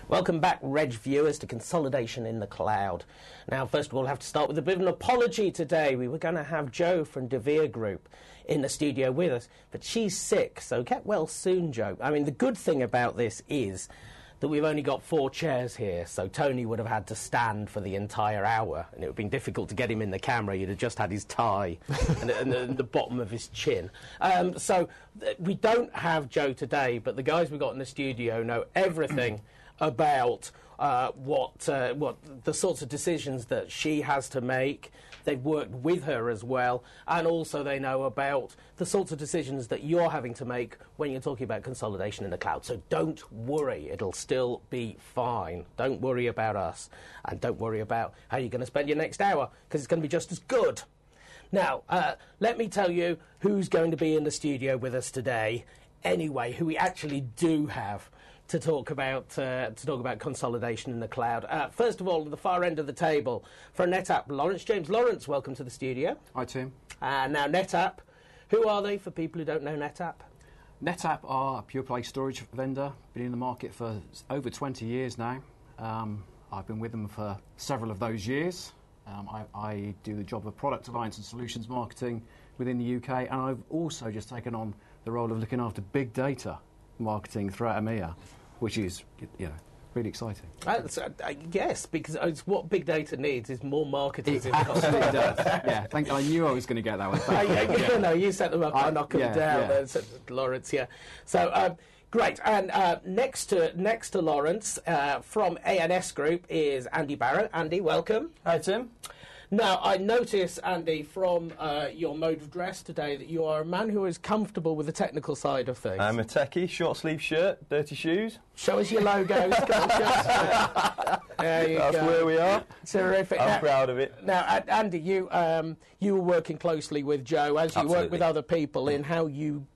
Welcome back, Reg viewers, to Consolidation in the Cloud. Now, first of all, I have to start with a bit of an apology today. We were going to have Jo from the Vere Group in the studio with us, but she's sick, so get well soon, Jo. I mean, the good thing about this is that we've only got 4 chairs here, so Tony would have had to stand for the entire hour, and it would have been difficult to get him in the camera. You'd have just had his tie and the bottom of his chin. We don't have Jo today, but the guys we've got in the studio know everything about what the sorts of decisions that she has to make. They've worked with her as well, and also they know about the sorts of decisions that you're having to make when you're talking about consolidation in the cloud. So don't worry, it'll still be fine. Don't worry about us, and don't worry about how you're going to spend your next hour, because it's going to be just as good. Now, let me tell you who's going to be in the studio with us today, anyway, who we actually do have to talk about consolidation in the cloud. First of all, at the far end of the table, for NetApp, Lawrence. James Lawrence, welcome to the studio. Hi, Tim. Now, NetApp, who are they for people who don't know NetApp? NetApp are a pure-play storage vendor, been in the market for over 20 years now. I've been with them for several of those years. I do the job of product alliance and solutions marketing within the UK, and I've also just taken on the role of looking after big data marketing throughout EMEA, which is, really exciting. Yes, because it's what big data needs is more marketers. It absolutely does. Yeah, I knew I was going to get that one. No, you set them up, I knock them down. Yeah. Lawrence, yeah. So, great. And next to Lawrence, from ANS Group is Andy Barrow. Andy, welcome. Hi, Tim. Now, I notice, Andy, from your mode of dress today that you are a man who is comfortable with the technical side of things. I'm a techie, short sleeve shirt, dirty shoes. Show us your logos. There you That's go. where we are. Terrific. I'm proud of it. Now, Andy, you were working closely with Jo, as you work with other people, in how you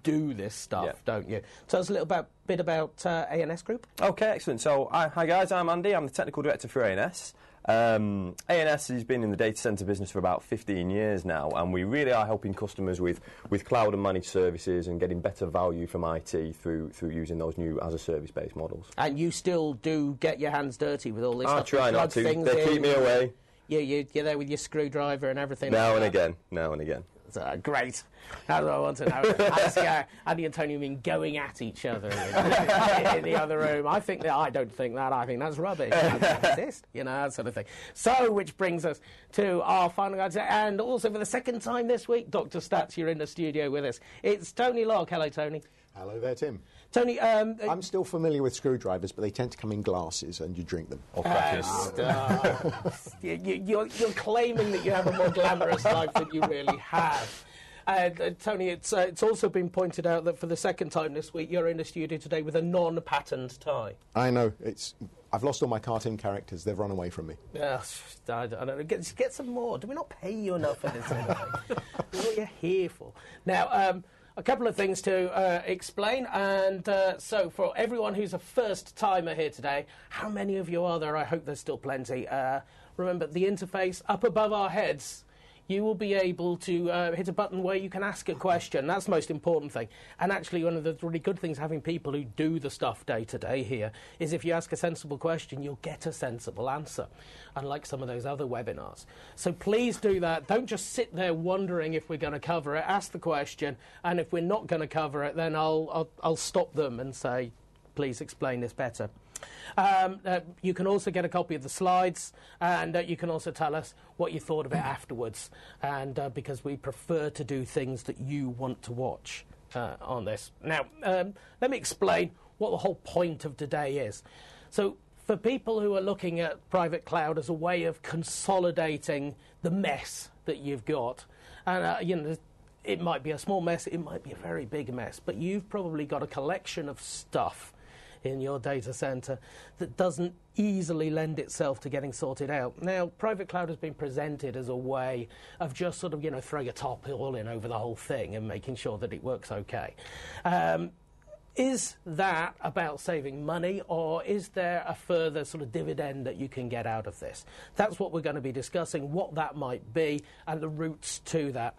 do this stuff, don't you? Tell us a little bit about ANS Group. Okay, excellent. So, hi guys, I'm Andy. I'm the technical director for ANS. ANS has been in the data centre business for about 15 years now, and we really are helping customers with cloud and managed services and getting better value from IT through using those new as-a-service based models. And you still do get your hands dirty with all this stuff? I try not to. They keep me away. You're there with your screwdriver and everything. Now and again. Great. That's what I want to know. Andy and Tony have been going at each other in the other room. I don't think that. I think that's rubbish. That doesn't exist, that sort of thing. So, which brings us to our final guide. And also for the second time this week, Dr. Stats, you're in the studio with us. It's Tony Locke. Hello, Tony. Hello there, Tim. Tony, I'm still familiar with screwdrivers, but they tend to come in glasses and you drink them. Or you're claiming that you have a more glamorous life than you really have. Tony, it's also been pointed out that for the second time this week, you're in the studio today with a non-patterned tie. I know. I've lost all my cartoon characters. They've run away from me. I don't know. Get some more. Do we not pay you enough for this sort of thing? That's what you're here for. Now, a couple of things to explain, and so for everyone who's a first-timer here today, how many of you are there? I hope there's still plenty. Remember, the interface up above our heads, you will be able to hit a button where you can ask a question. That's the most important thing. And actually, one of the really good things having people who do the stuff day to day here is if you ask a sensible question, you'll get a sensible answer, unlike some of those other webinars. So please do that. Don't just sit there wondering if we're going to cover it. Ask the question, and if we're not going to cover it, then I'll stop them and say, please explain this better. You can also get a copy of the slides, and you can also tell us what you thought of it afterwards, and because we prefer to do things that you want to watch on this. Now, let me explain what the whole point of today is. So, for people who are looking at private cloud as a way of consolidating the mess that you've got, and it might be a small mess, it might be a very big mess, but you've probably got a collection of stuff in your data center that doesn't easily lend itself to getting sorted out. Now, private cloud has been presented as a way of just sort of, throwing a top all in over the whole thing and making sure that it works okay. Is that about saving money, or is there a further sort of dividend that you can get out of this? That's what we're going to be discussing, what that might be and the routes to that.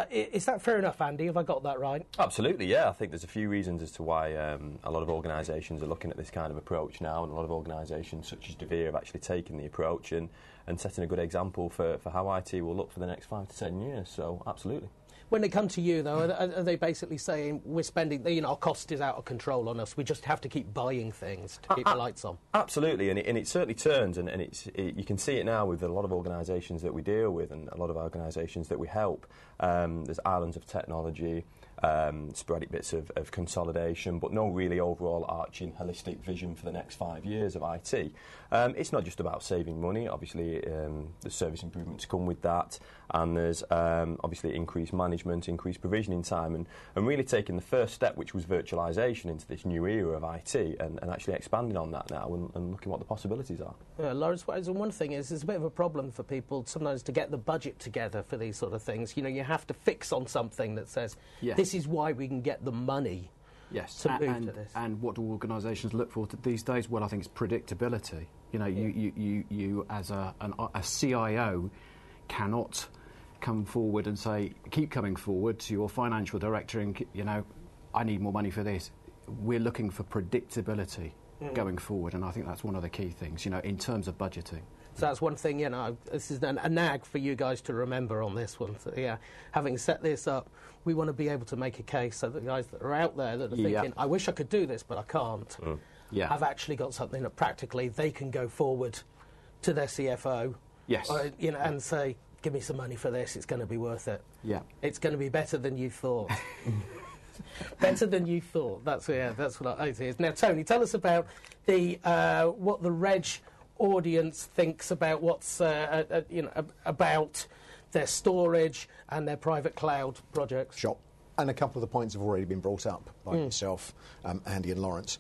Is that fair enough, Andy? Have I got that right? Absolutely, yeah. I think there's a few reasons as to why a lot of organisations are looking at this kind of approach now, and a lot of organisations such as Vere have actually taken the approach and setting a good example for how IT will look for the next 5 to 10 years. So, absolutely. When they come to you, though, are they basically saying, we're spending, our cost is out of control on us, we just have to keep buying things to keep the lights on? Absolutely, and it certainly turns, and you can see it now with a lot of organisations that we deal with and a lot of organisations that we help. There's islands of technology, sporadic bits of consolidation, but no really overall arching holistic vision for the next 5 years of IT. It's not just about saving money. Obviously, the service improvements come with that, and there's obviously increased management, increased provisioning time, and really taking the first step, which was virtualisation, into this new era of IT, and actually expanding on that now and looking what the possibilities are. Yeah, Lawrence, one thing is, it's a bit of a problem for people sometimes to get the budget together for these sort of things. You have to fix on something that says, this is why we can get the money to move to this. And what do organisations look for these days? Well, I think it's predictability. You as a CIO cannot come forward and say, keep coming forward to your financial director and, I need more money for this. We're looking for predictability going forward, and I think that's one of the key things, in terms of budgeting. So that's one thing, this is a nag for you guys to remember on this one. So, having set this up, we want to be able to make a case so that the guys that are out there that are thinking, I wish I could do this, but I can't, have actually got something that practically they can go forward to their CFO and say, give me some money for this, it's going to be worth it. Yeah. It's going to be better than you thought. Better than you thought. That's what I see. Now, Tony, tell us about what the Reg audience thinks about what's about their storage and their private cloud projects. Sure. And a couple of the points have already been brought up by yourself, Andy and Lawrence.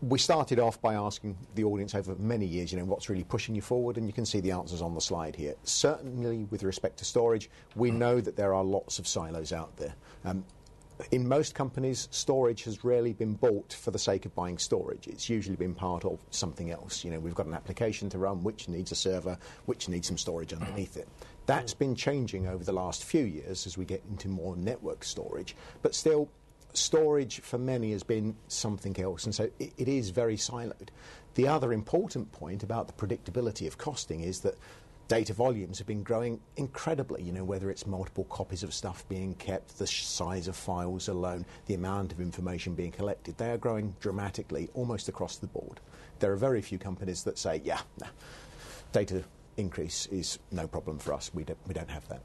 We started off by asking the audience over many years, what's really pushing you forward, and you can see the answers on the slide here. Certainly, with respect to storage, we know that there are lots of silos out there. In most companies, storage has rarely been bought for the sake of buying storage. It's usually been part of something else. We've got an application to run which needs a server, which needs some storage underneath it. That's been changing over the last few years as we get into more network storage. But still, storage for many has been something else, and so it is very siloed. The other important point about the predictability of costing is that data volumes have been growing incredibly, whether it's multiple copies of stuff being kept, the size of files alone, the amount of information being collected. They are growing dramatically almost across the board. There are very few companies that say, data increase is no problem for us. We don't have that.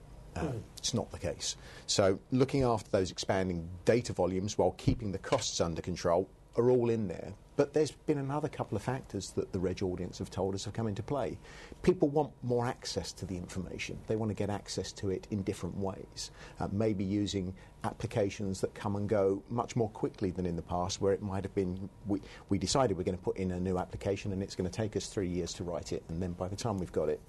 It's not the case. So looking after those expanding data volumes while keeping the costs under control are all in there. But there's been another couple of factors that the Reg audience have told us have come into play. People want more access to the information. They want to get access to it in different ways, maybe using applications that come and go much more quickly than in the past, where it might have been we decided we're going to put in a new application and it's going to take us 3 years to write it, and then by the time we've got it,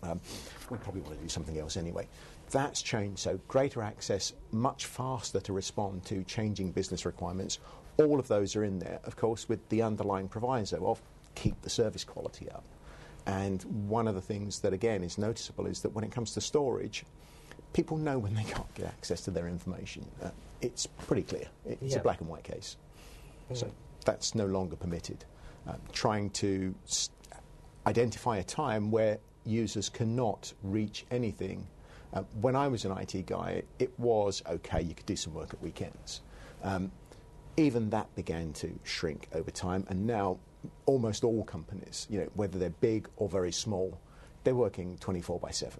we probably want to do something else anyway. That's changed, so greater access, much faster to respond to changing business requirements. All of those are in there, of course, with the underlying proviso of keep the service quality up. And one of the things that, again, is noticeable is that when it comes to storage, people know when they can't get access to their information. It's pretty clear. It's a black and white case. So that's no longer permitted. Trying to identify a time where users cannot reach anything. When I was an IT guy, it was okay, you could do some work at weekends. Even that began to shrink over time, and now almost all companies, whether they're big or very small, they're working 24/7.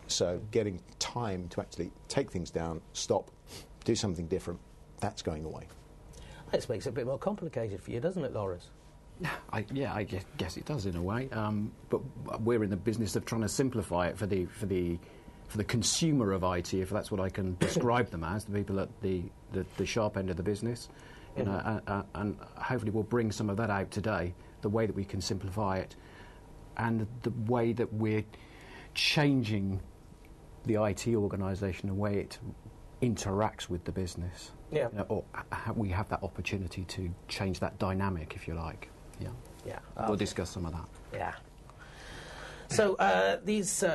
So getting time to actually take things down, stop, do something different, that's going away. This makes it a bit more complicated for you, doesn't it, Lawrence? I guess it does in a way. But we're in the business of trying to simplify it for the consumer of IT, if that's what I can describe them as, the people at the sharp end of the business. And hopefully we'll bring some of that out today, the way that we can simplify it and the way that we're changing the IT organisation, the way it interacts with the business. Yeah. Or we have that opportunity to change that dynamic, if you like. We'll discuss some of that. Yeah. So these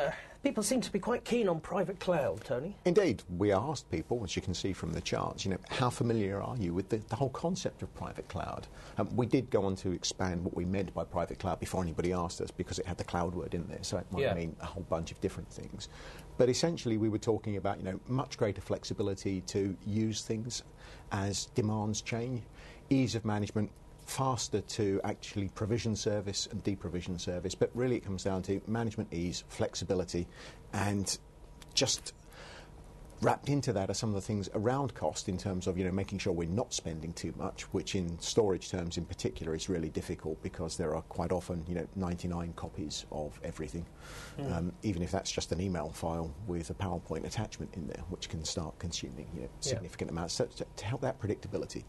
People seem to be quite keen on private cloud, Tony. Indeed, we asked people, as you can see from the charts, how familiar are you with the whole concept of private cloud? We did go on to expand what we meant by private cloud before anybody asked us, because it had the cloud word in there, so it might mean a whole bunch of different things. But essentially, we were talking about much greater flexibility to use things as demands change, ease of management, faster to actually provision service and deprovision service, but really it comes down to management ease, flexibility, and just wrapped into that are some of the things around cost in terms of making sure we're not spending too much, which in storage terms in particular is really difficult because there are quite often 99 copies of everything, even if that's just an email file with a PowerPoint attachment in there, which can start consuming significant amounts, so to help that predictability.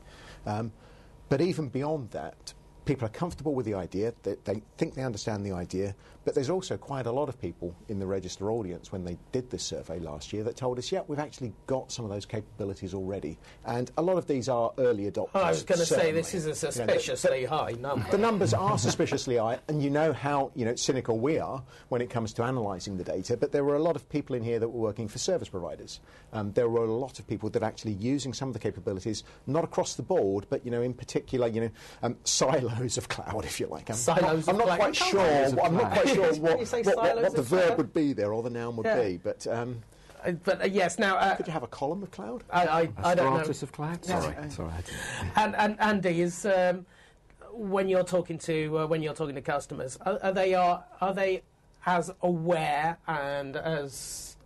But even beyond that, people are comfortable with the idea, they think they understand the idea, but there's also quite a lot of people in the register audience when they did this survey last year that told us, we've actually got some of those capabilities already. And a lot of these are early adopters. I was going to say, this is a suspiciously high number. The numbers are suspiciously high, and how cynical we are when it comes to analysing the data, but there were a lot of people in here that were working for service providers. There were a lot of people that are actually using some of the capabilities, not across the board, but in particular, silos of cloud, if you like. I'm not quite sure what the verb would be there or the noun would be, but yes. Now, could you have a column of cloud? I don't know. Of cloud. Sorry. And Andy, is when you're talking to customers, are they as aware and as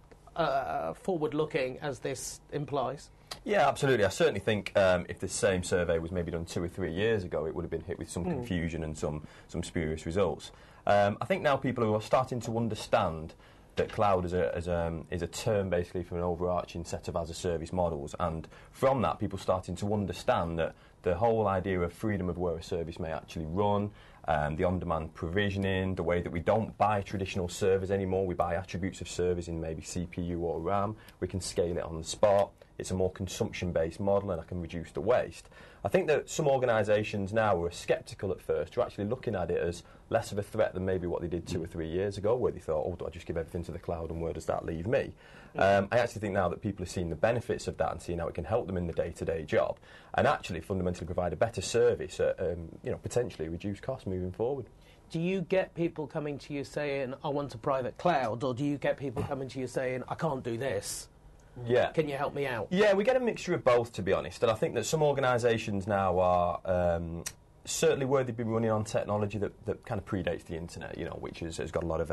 forward-looking as this implies? Yeah, absolutely. I certainly think if the same survey was maybe done 2 or 3 years ago, it would have been hit with some confusion and some spurious results. I think now people are starting to understand that cloud is a term basically for an overarching set of as-a-service models, and from that people starting to understand that the whole idea of freedom of where a service may actually run, the on-demand provisioning, the way that we don't buy traditional servers anymore, we buy attributes of servers in maybe CPU or RAM, we can scale it on the spot, it's a more consumption-based model and I can reduce the waste. I think that some organisations now were sceptical at first, are actually looking at it as less of a threat than maybe what they did 2 or 3 years ago, where they thought, do I just give everything to the cloud and where does that leave me? I actually think now that people are seeing the benefits of that and seeing how it can help them in the day-to-day job and actually fundamentally provide a better service at potentially reduce costs moving forward. Do you get people coming to you saying, I want a private cloud, or do you get people coming to you saying, I can't do this? Yeah. Can you help me out? Yeah, we get a mixture of both, to be honest. And I think that some organisations now are certainly where they've been running on technology that kind of predates the internet, which has got a lot of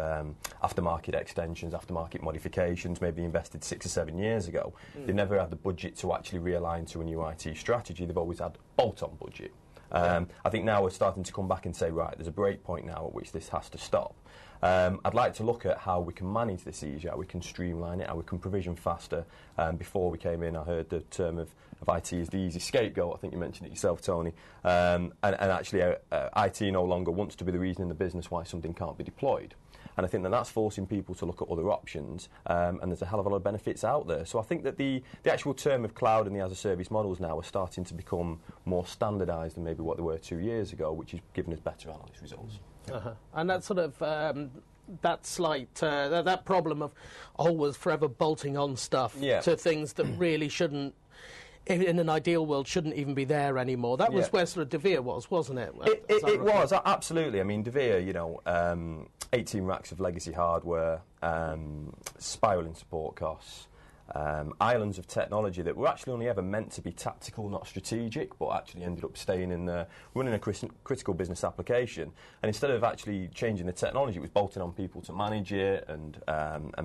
aftermarket extensions, aftermarket modifications, maybe invested 6 or 7 years ago. They've never had the budget to actually realign to a new IT strategy. They've always had bolt-on budget. I think now we're starting to come back and say, right, there's a break point now at which this has to stop. I'd like to look at how we can manage this easier, how we can streamline it, how we can provision faster. Before we came in, I heard the term of IT is the easy scapegoat. I think you mentioned it yourself, Tony. And actually, IT no longer wants to be the reason in the business why something can't be deployed. And I think that's forcing people to look at other options, and there's a hell of a lot of benefits out there. So I think that the actual term of cloud and the as-a-service models now are starting to become more standardised than maybe what they were 2 years ago, which is giving us better analysis results. And that sort of that slight that problem of always forever bolting on stuff to things that really shouldn't, in an ideal world, shouldn't even be there anymore. That was where sort of Vere was, wasn't it? It was, absolutely. I mean, Vere, 18 racks of legacy hardware, spiralling support costs, islands of technology that were actually only ever meant to be tactical, not strategic, but actually ended up staying in running a critical business application. And instead of actually changing the technology, it was bolting on people to manage it and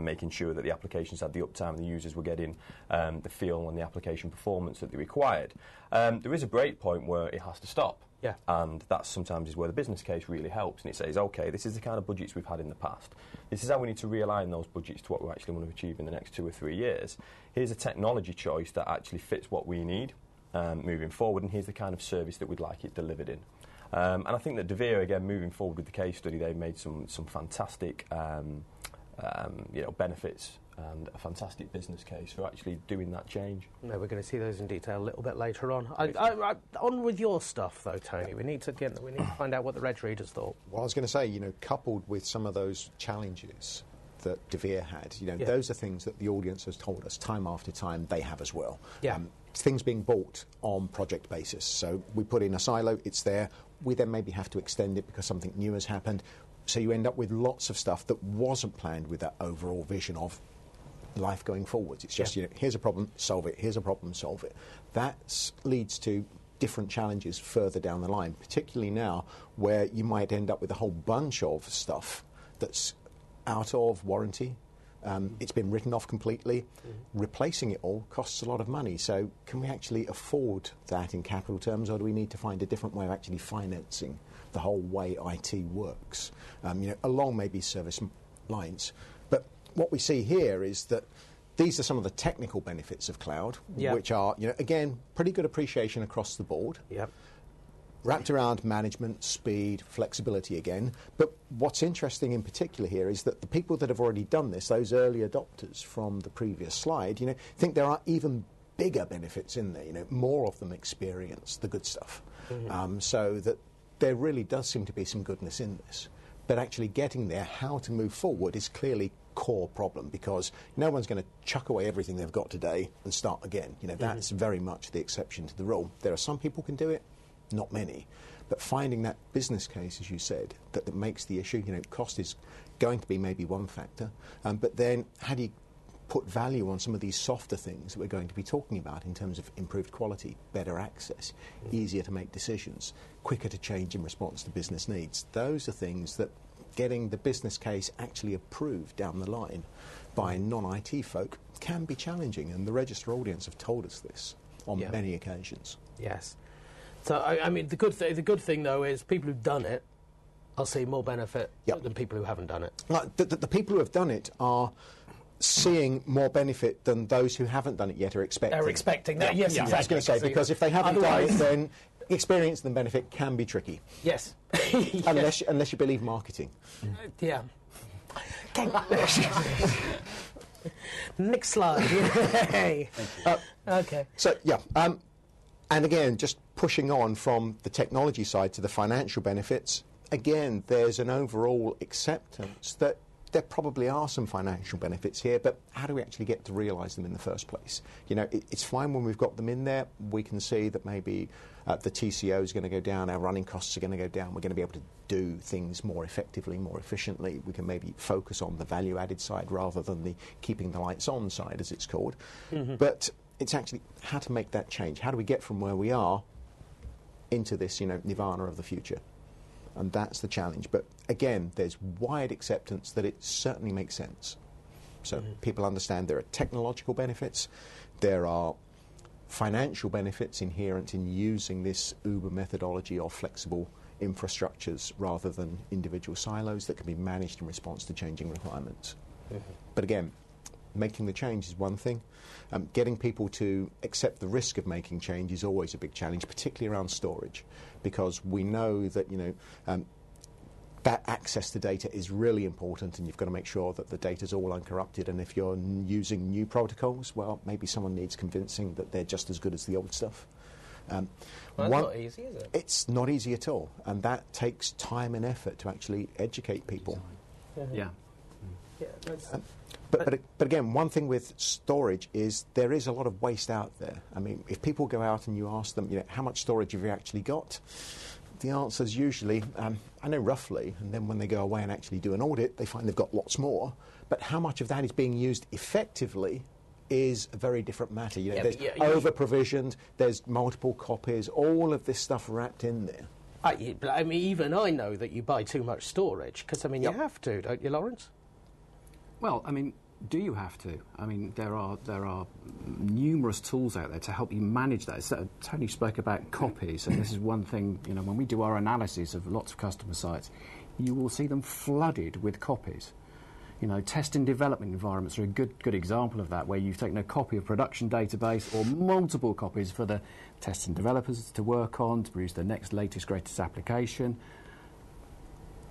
making sure that the applications had the uptime, the users were getting the feel and the application performance that they required. There is a break point where it has to stop. Yeah. And that sometimes is where the business case really helps, and it says, OK, this is the kind of budgets we've had in the past. This is how we need to realign those budgets to what we actually want to achieve in the next 2 or 3 years. Here's a technology choice that actually fits what we need moving forward, and here's the kind of service that we'd like it delivered in. And I think that Vere, again, moving forward with the case study, they've made some fantastic benefits and a fantastic business case for actually doing that change. No, we're going to see those in detail a little bit later on. On with your stuff, though, Tony. We need to find out what the reg readers thought. Well, I was going to say, coupled with some of those challenges that Vere had. Those are things that the audience has told us time after time they have as well. Yeah. Things being bought on project basis. So we put in a silo, it's there. We then maybe have to extend it because something new has happened. So you end up with lots of stuff that wasn't planned with that overall vision of life going forwards. It's just, here's a problem, solve it. Here's a problem, solve it. That leads to different challenges further down the line, particularly now where you might end up with a whole bunch of stuff that's out of warranty. It's been written off completely. Replacing it all costs a lot of money. So can we actually afford that in capital terms, or do we need to find a different way of actually financing the whole way IT works, along maybe service lines? But what we see here is that these are some of the technical benefits of cloud, which are, again, pretty good appreciation across the board. Yep. Wrapped around management, speed, flexibility again. But what's interesting in particular here is that the people that have already done this, those early adopters from the previous slide, think there are even bigger benefits in there. More of them experience the good stuff. So that there really does seem to be some goodness in this. But actually getting there, how to move forward, is clearly core problem, because no one's going to chuck away everything they've got today and start again. That's very much the exception to the rule. There are some people who can do it, not many. But finding that business case, as you said, that makes the issue, cost is going to be maybe one factor. But then how do you put value on some of these softer things that we're going to be talking about in terms of improved quality, better access, easier to make decisions, quicker to change in response to business needs? Those are things that getting the business case actually approved down the line by non-IT folk can be challenging, and the register audience have told us this on many occasions. Yes. So, I mean, the good thing, though, is people who've done it are seeing more benefit than people who haven't done it. Like the people who have done it are seeing more benefit than those who haven't done it yet are expecting. They're expecting that, yes, exactly. I was going to say, because if they haven't done it, then experiencing the benefit can be tricky. Yes. Unless you believe marketing. Yeah. Next slide. Okay. So, and again, just pushing on from the technology side to the financial benefits, again, there's an overall acceptance that there probably are some financial benefits here, but how do we actually get to realise them in the first place? It's fine when we've got them in there. We can see that maybe the TCO is going to go down, our running costs are going to go down, we're going to be able to do things more effectively, more efficiently. We can maybe focus on the value-added side rather than the keeping the lights on side, as it's called. But it's actually how to make that change. How do we get from where we are into this, nirvana of the future? And that's the challenge. But again, there's wide acceptance that it certainly makes sense. So people understand there are technological benefits, there are financial benefits inherent in using this Uber methodology of flexible infrastructures rather than individual silos that can be managed in response to changing requirements. But again, making the change is one thing. Getting people to accept the risk of making change is always a big challenge, particularly around storage, because we know that that access to data is really important, and you've got to make sure that the data is all uncorrupted. And if you're using new protocols, well, maybe someone needs convincing that they're just as good as the old stuff. Well, that's not easy, is it? It's not easy at all, and that takes time and effort to actually educate people. But again, one thing with storage is there is a lot of waste out there. I mean, if people go out and you ask them, how much storage have you actually got? The answer is usually, I know roughly, and then when they go away and actually do an audit, they find they've got lots more. But how much of that is being used effectively is a very different matter. There's over-provisioned, there's multiple copies, all of this stuff wrapped in there. I mean, even I know that you buy too much storage, because, you have to, don't you, Lawrence? Well, do you have to? There are numerous tools out there to help you manage that. So, Tony spoke about copies, and this is one thing, when we do our analysis of lots of customer sites, you will see them flooded with copies. Test and development environments are a good example of that, where you've taken a copy of production database or multiple copies for the test and developers to work on, to produce the next latest, greatest application.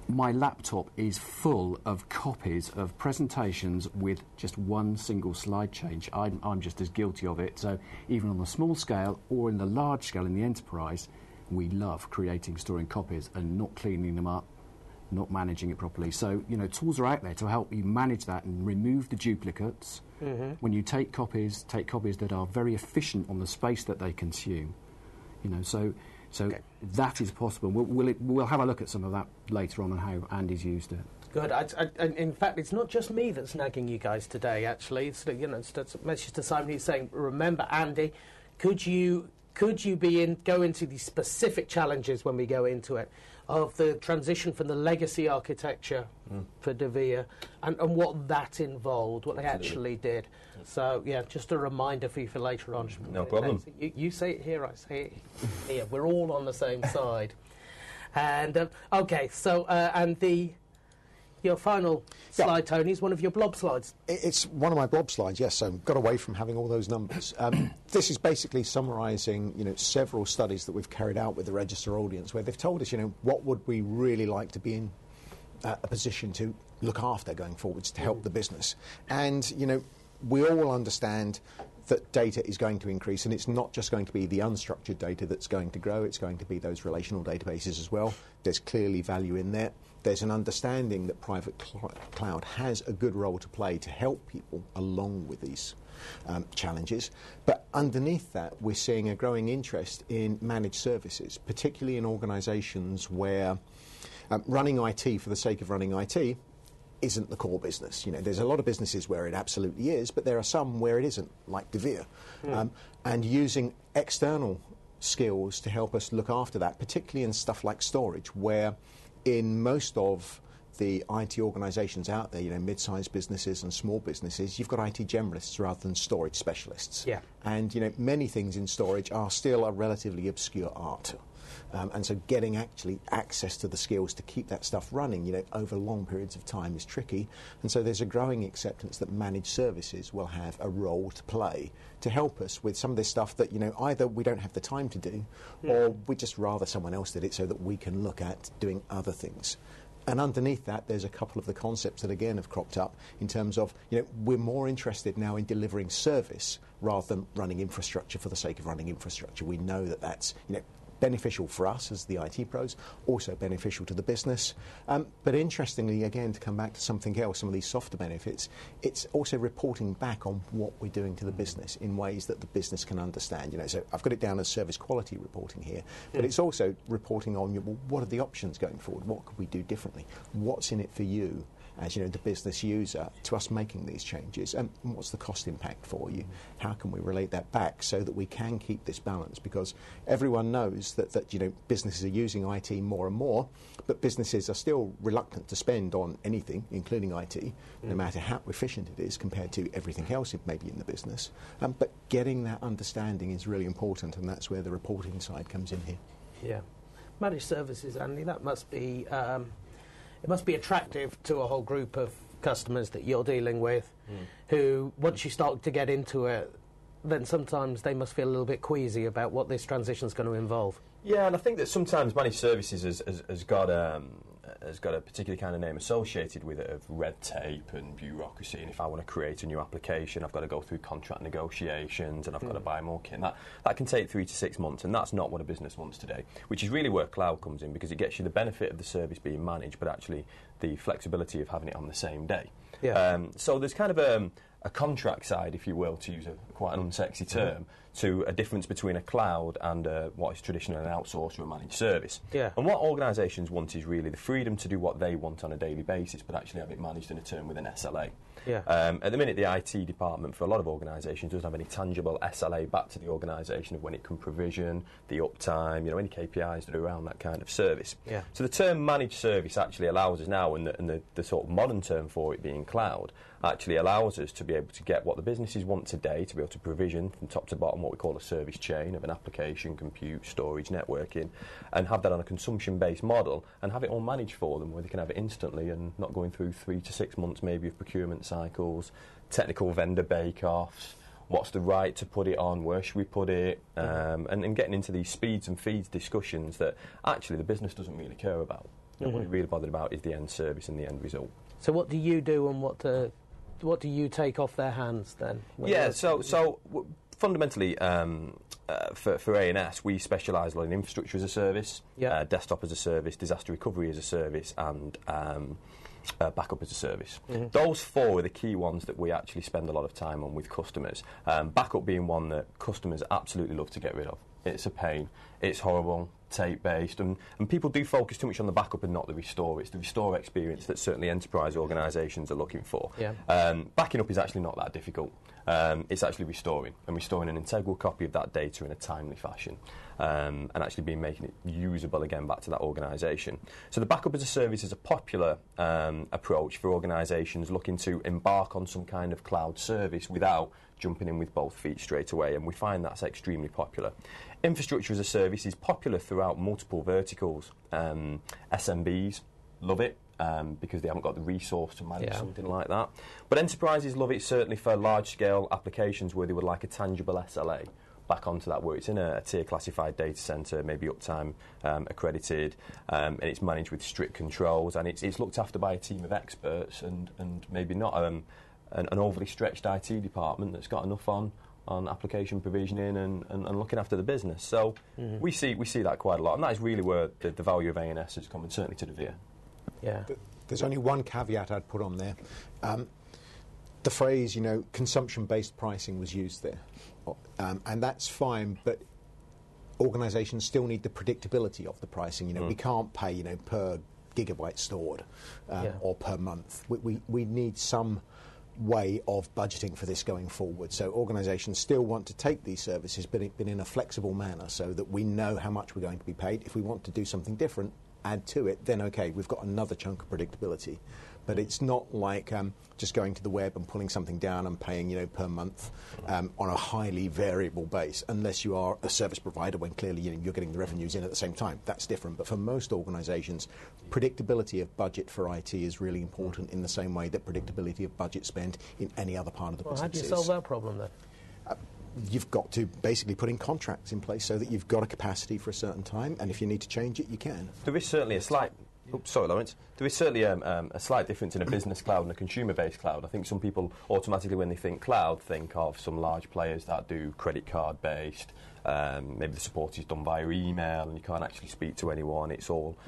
My laptop is full of copies of presentations with just one single slide change. I'm just as guilty of it. So even on the small scale or in the large scale in the enterprise, we love creating, storing copies and not cleaning them up, not managing it properly. So, tools are out there to help you manage that and remove the duplicates. When you take copies that are very efficient on the space that they consume. So okay. That is possible. We'll have a look at some of that later on and how Andy's used it. Good. In fact, it's not just me that's nagging you guys today. Actually, it's a message to Simon. He's saying, "Remember, Andy, could you go into the specific challenges when we go into it of the transition from the legacy architecture for Vere and what that involved, what they actually did." So yeah, just a reminder for you for later on. No problem. You say it here, I say it here. We're all on the same side. And okay, so your final slide, Tony, is one of your blob slides. It's one of my blob slides, yes. So got away from having all those numbers. This is basically summarising, several studies that we've carried out with the register audience, where they've told us, what would we really like to be in a position to look after going forwards to help the business. And, we all understand that data is going to increase, and it's not just going to be the unstructured data that's going to grow, it's going to be those relational databases as well. There's clearly value in there. There's an understanding that private cloud has a good role to play to help people along with these challenges. But underneath that, we're seeing a growing interest in managed services, particularly in organisations where running IT for the sake of running IT isn't the core business. There's a lot of businesses where it absolutely is, but there are some where it isn't, like Vere. And using external skills to help us look after that, particularly in stuff like storage, where in most of the IT organisations out there, mid-sized businesses and small businesses, you've got IT generalists rather than storage specialists. Yeah. And, many things in storage are still a relatively obscure art. And so getting actually access to the skills to keep that stuff running, over long periods of time is tricky. And so there's a growing acceptance that managed services will have a role to play to help us with some of this stuff that, either we don't have the time to do or we just rather someone else did it so that we can look at doing other things. And underneath that, there's a couple of the concepts that, again, have cropped up in terms of, we're more interested now in delivering service rather than running infrastructure for the sake of running infrastructure. We know that that's, beneficial for us as the IT pros, also beneficial to the business. But interestingly, again, to come back to something else, some of these softer benefits, it's also reporting back on what we're doing to the business in ways that the business can understand. So I've got it down as service quality reporting here, but it's also reporting on, what are the options going forward? What could we do differently? What's in it for you as the business user to us making these changes, and what's the cost impact for you? How can we relate that back so that we can keep this balance? Because everyone knows that businesses are using IT more and more, but businesses are still reluctant to spend on anything, including IT, no matter how efficient it is compared to everything else maybe in the business. But getting that understanding is really important, and that's where the reporting side comes in here. Yeah. Managed services, Andy, that must be... it must be attractive to a whole group of customers that you're dealing with who, once you start to get into it, then sometimes they must feel a little bit queasy about what this transition is going to involve. Yeah, and I think that sometimes managed services has got a particular kind of name associated with it of red tape and bureaucracy, and if I want to create a new application, I've got to go through contract negotiations and I've got to buy more kit. That can take 3 to 6 months, and that's not what a business wants today, which is really where cloud comes in, because it gets you the benefit of the service being managed, but actually the flexibility of having it on the same day. Yeah. So there's kind of a contract side, if you will, to use quite an unsexy term, to a difference between a cloud and what is traditionally an outsourced or a managed service. Yeah. And what organisations want is really the freedom to do what they want on a daily basis, but actually have it managed in a term with an SLA. Yeah. At the minute, the IT department for a lot of organisations doesn't have any tangible SLA back to the organisation of when it can provision, the uptime, any KPIs that are around that kind of service. Yeah. So the term managed service actually allows us now, and the sort of modern term for it being cloud, actually allows us to be able to get what the businesses want today, to be able to provision from top to bottom what we call a service chain of an application, compute, storage, networking, and have that on a consumption-based model and have it all managed for them, where they can have it instantly and not going through 3 to 6 months maybe of procurement cycles, technical vendor bake-offs, what's the right to put it on, where should we put it, and getting into these speeds and feeds discussions that actually the business doesn't really care about. What they're really bothered about is the end service and the end result. So what do you do, and what do you take off their hands then? Yeah, so fundamentally, for ANS, we specialise a lot in infrastructure as a service, desktop as a service, disaster recovery as a service, and backup as a service. Those four are the key ones that we actually spend a lot of time on with customers. Backup being one that customers absolutely love to get rid of. It's a pain. It's horrible, tape-based, and people do focus too much on the backup and not the restore. It's the restore experience that certainly enterprise organisations are looking for. Backing up is actually not that difficult. It's actually restoring an integral copy of that data in a timely fashion, and actually making it usable again back to that organisation. So the backup as a service is a popular approach for organisations looking to embark on some kind of cloud service without jumping in with both feet straight away, and we find that's extremely popular. Infrastructure as a service is popular throughout multiple verticals. SMBs love it because they haven't got the resource to manage something like that. But enterprises love it certainly for large-scale applications where they would like a tangible SLA back onto that, where it's in a tier-classified data centre, maybe uptime accredited, and it's managed with strict controls, and it's looked after by a team of experts and maybe not an overly stretched IT department that's got enough on application provisioning and looking after the business. So we see that quite a lot, and that is really where the value of ANS has come, and certainly to the Vere. Yeah. There's only one caveat I'd put on there. The phrase, consumption-based pricing was used there, and that's fine, but organisations still need the predictability of the pricing. We can't pay, per gigabyte stored or per month. We need some way of budgeting for this going forward. So organisations still want to take these services, but in a flexible manner, so that we know how much we're going to be paid. If we want to do something different, add to it, then okay, we've got another chunk of predictability. But it's not like just going to the web and pulling something down and paying, per month on a highly variable base, unless you are a service provider when clearly you're getting the revenues in at the same time. That's different. But for most organisations, predictability of budget for IT is really important in the same way that predictability of budget spent in any other part of the business How do you solve that problem then? You've got to basically put in contracts in place so that you've got a capacity for a certain time, and if you need to change it, you can. There is certainly a slight... sorry, Lawrence. There is certainly a slight difference in a business cloud and a consumer-based cloud. I think some people automatically, when they think cloud, think of some large players that do credit card-based. Maybe the support is done via email and you can't actually speak to anyone. It's all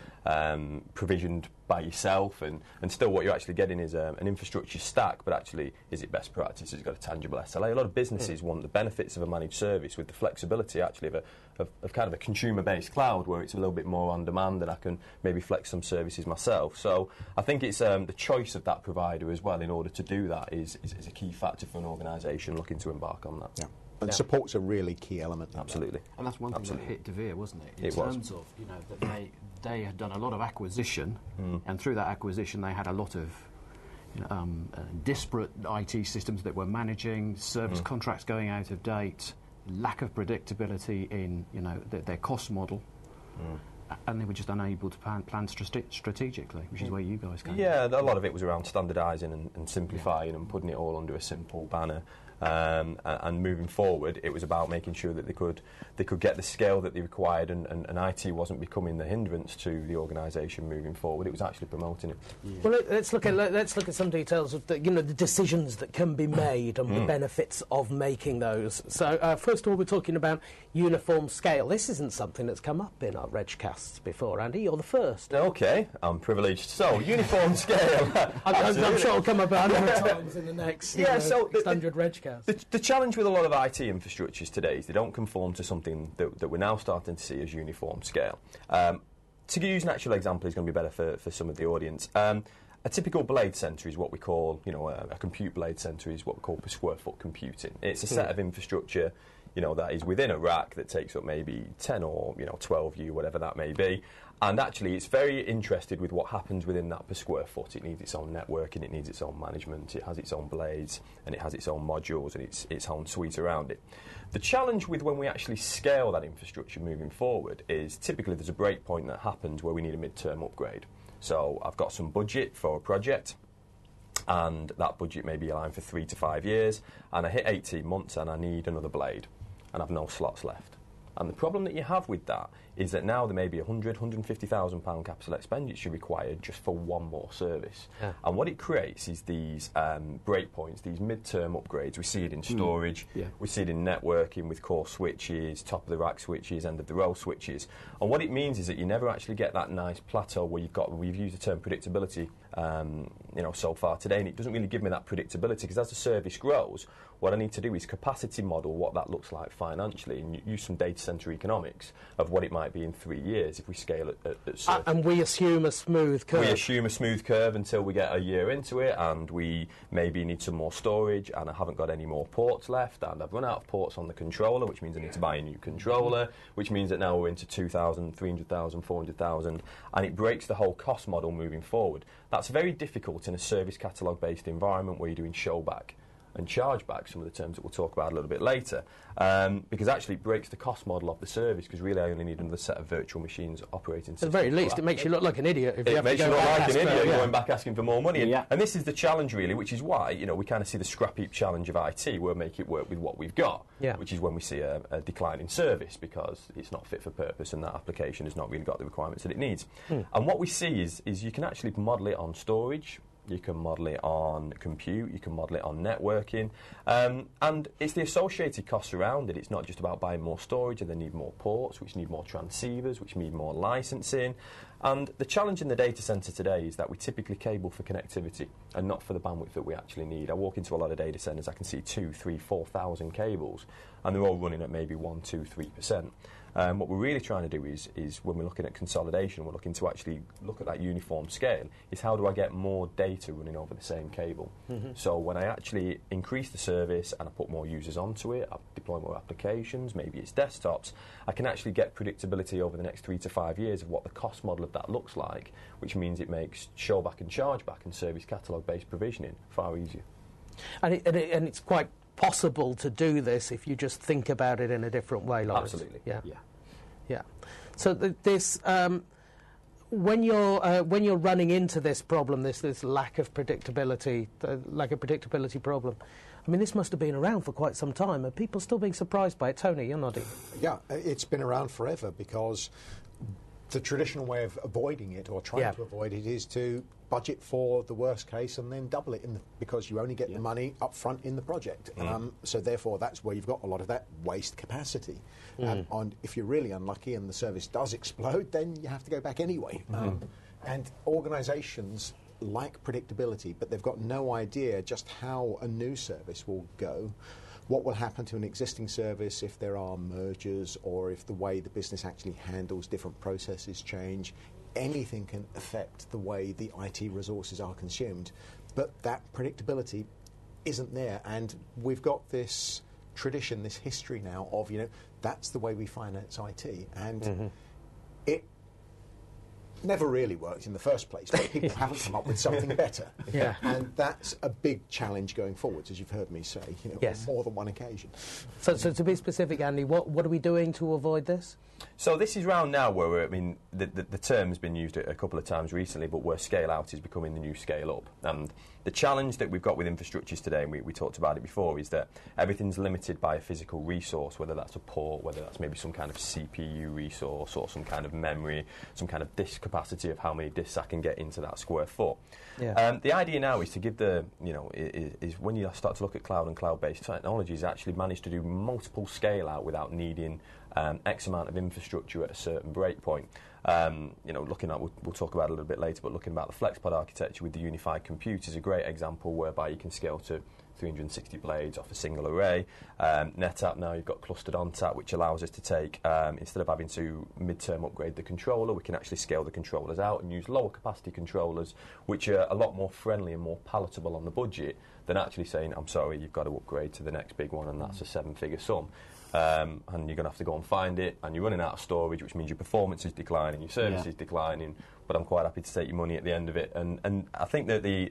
provisioned by yourself, and still what you're actually getting is an infrastructure stack, but actually is it best practice? Has it got a tangible SLA? A lot of businesses want the benefits of a managed service with the flexibility actually of kind of a consumer-based cloud where it's a little bit more on demand and I can maybe flex some services myself. So I think it's the choice of that provider as well in order to do that is a key factor for an organisation looking to embark on that. Yeah. And support's a really key element. Absolutely. And that's one thing that hit Vere, wasn't it? In terms of, that they had done a lot of acquisition, and through that acquisition they had a lot of disparate IT systems that were managing, service contracts going out of date, lack of predictability in their cost model, and they were just unable to plan strategically, which is where you guys came. Yeah, a lot of it was around standardising and simplifying and putting it all under a simple banner. And moving forward, it was about making sure that they could get the scale that they required, and IT wasn't becoming the hindrance to the organisation moving forward. It was actually promoting it. Yeah. Well, let's look at some details of the decisions that can be made and the benefits of making those. So first of all, we're talking about uniform scale. This isn't something that's come up in our Regcasts before, Andy. You're the first. Okay, I'm privileged. So uniform scale. I'm sure it'll come up 100 times in the next standard Regcast. The challenge with a lot of IT infrastructures today is they don't conform to something that we're now starting to see as uniform scale. To use an actual example is going to be better for some of the audience. A typical blade centre is what we call, a compute blade centre is what we call per square foot computing. It's a set of infrastructure, that is within a rack that takes up maybe 10 or 12 U, whatever that may be. And actually, it's very interested with what happens within that per square foot. It needs its own networking, it needs its own management, it has its own blades, and it has its own modules and its own suite around it. The challenge with when we actually scale that infrastructure moving forward is typically there's a break point that happens where we need a midterm upgrade. So I've got some budget for a project, and that budget may be aligned for 3 to 5 years, and I hit 18 months and I need another blade, and I've no slots left. And the problem that you have with that is that now there may be £150,000 capital expenditure required just for one more service. Yeah. And what it creates is these breakpoints, these mid-term upgrades. We see it in storage, we see it in networking with core switches, top-of-the-rack switches, end-of-the-row switches. And what it means is that you never actually get that nice plateau where we've used the term predictability so far today, and it doesn't really give me that predictability, because as the service grows, what I need to do is capacity model what that looks like financially and use some data center economics of what it might be in 3 years if we scale at and we assume a smooth curve. We assume a smooth curve until we get a year into it, and we maybe need some more storage, and I haven't got any more ports left, and I've run out of ports on the controller, which means I need to buy a new controller, which means that now we're into 2,000, 300,000, 400,000, and it breaks the whole cost model moving forward. That's very difficult in a service catalogue based environment where you're doing showback and chargeback, some of the terms that we'll talk about a little bit later, because actually it breaks the cost model of the service, because really I only need another set of virtual machines operating. At the very least, it makes you look like an idiot. If you have makes to go you look like an idiot yeah. going back asking for more money. And this is the challenge, really, which is why we kind of see the scrap heap challenge of IT, where we make it work with what we've got, which is when we see a decline in service because it's not fit for purpose and that application has not really got the requirements that it needs. And what we see is you can actually model it on storage, you can model it on compute, you can model it on networking, and it's the associated costs around it. It's not just about buying more storage, and they need more ports, which need more transceivers, which need more licensing. And the challenge in the data centre today is that we typically cable for connectivity and not for the bandwidth that we actually need. I walk into a lot of data centres, I can see 2,000, 3,000, 4,000 cables, and they're all running at maybe 1%, 2%, 3%. What we're really trying to do is when we're looking at consolidation, we're looking to actually look at that uniform scale, is how do I get more data running over the same cable? So when I actually increase the service and I put more users onto it, I deploy more applications, maybe it's desktops, I can actually get predictability over the next 3 to 5 years of what the cost model of that looks like, which means it makes showback and chargeback and service catalogue-based provisioning far easier. And it's quite possible to do this if you just think about it in a different way, Lawrence. Absolutely. Yeah. So this when you're running into this problem, this lack of predictability, problem. I mean, this must have been around for quite some time. Are people still being surprised by it? Tony, you're nodding. Yeah, it's been around forever, because the traditional way of avoiding it, or trying to avoid it, is to budget for the worst case and then double it because you only get the money up front in the project. So therefore, that's where you've got a lot of that waste capacity. And if you're really unlucky and the service does explode, then you have to go back anyway. And organisations like predictability, but they've got no idea just how a new service will go. What will happen to an existing service if there are mergers, or if the way the business actually handles different processes change. Anything can affect the way the IT resources are consumed. But that predictability isn't there. And we've got this tradition, this history now of, that's the way we finance IT. And it never really worked in the first place, but people haven't come up with something better. And that's a big challenge going forwards, as you've heard me say, on more than one occasion. So to be specific, Andy, what are we doing to avoid this? So this is round now where the term's been used a couple of times recently, but where scale out is becoming the new scale up. And the challenge that we've got with infrastructures today, and we talked about it before, is that everything's limited by a physical resource, whether that's a port, whether that's maybe some kind of CPU resource, or some kind of memory, some kind of disk capacity of how many disks I can get into that square foot. The idea now is to give is when you start to look at cloud and cloud-based technologies, actually manage to do multiple scale out without needing X amount of infrastructure at a certain break point. Looking at, we'll talk about it a little bit later, but looking about the FlexPod architecture with the unified compute is a great example whereby you can scale to 360 blades off a single array. NetApp now, you've got clustered ONTAP, which allows us to take, instead of having to mid-term upgrade the controller, we can actually scale the controllers out and use lower capacity controllers, which are a lot more friendly and more palatable on the budget than actually saying, I'm sorry, you've got to upgrade to the next big one, and that's a 7-figure sum. And you're going to have to go and find it, and you're running out of storage, which means your performance is declining, your service is declining, but I'm quite happy to take your money at the end of it. And I think that the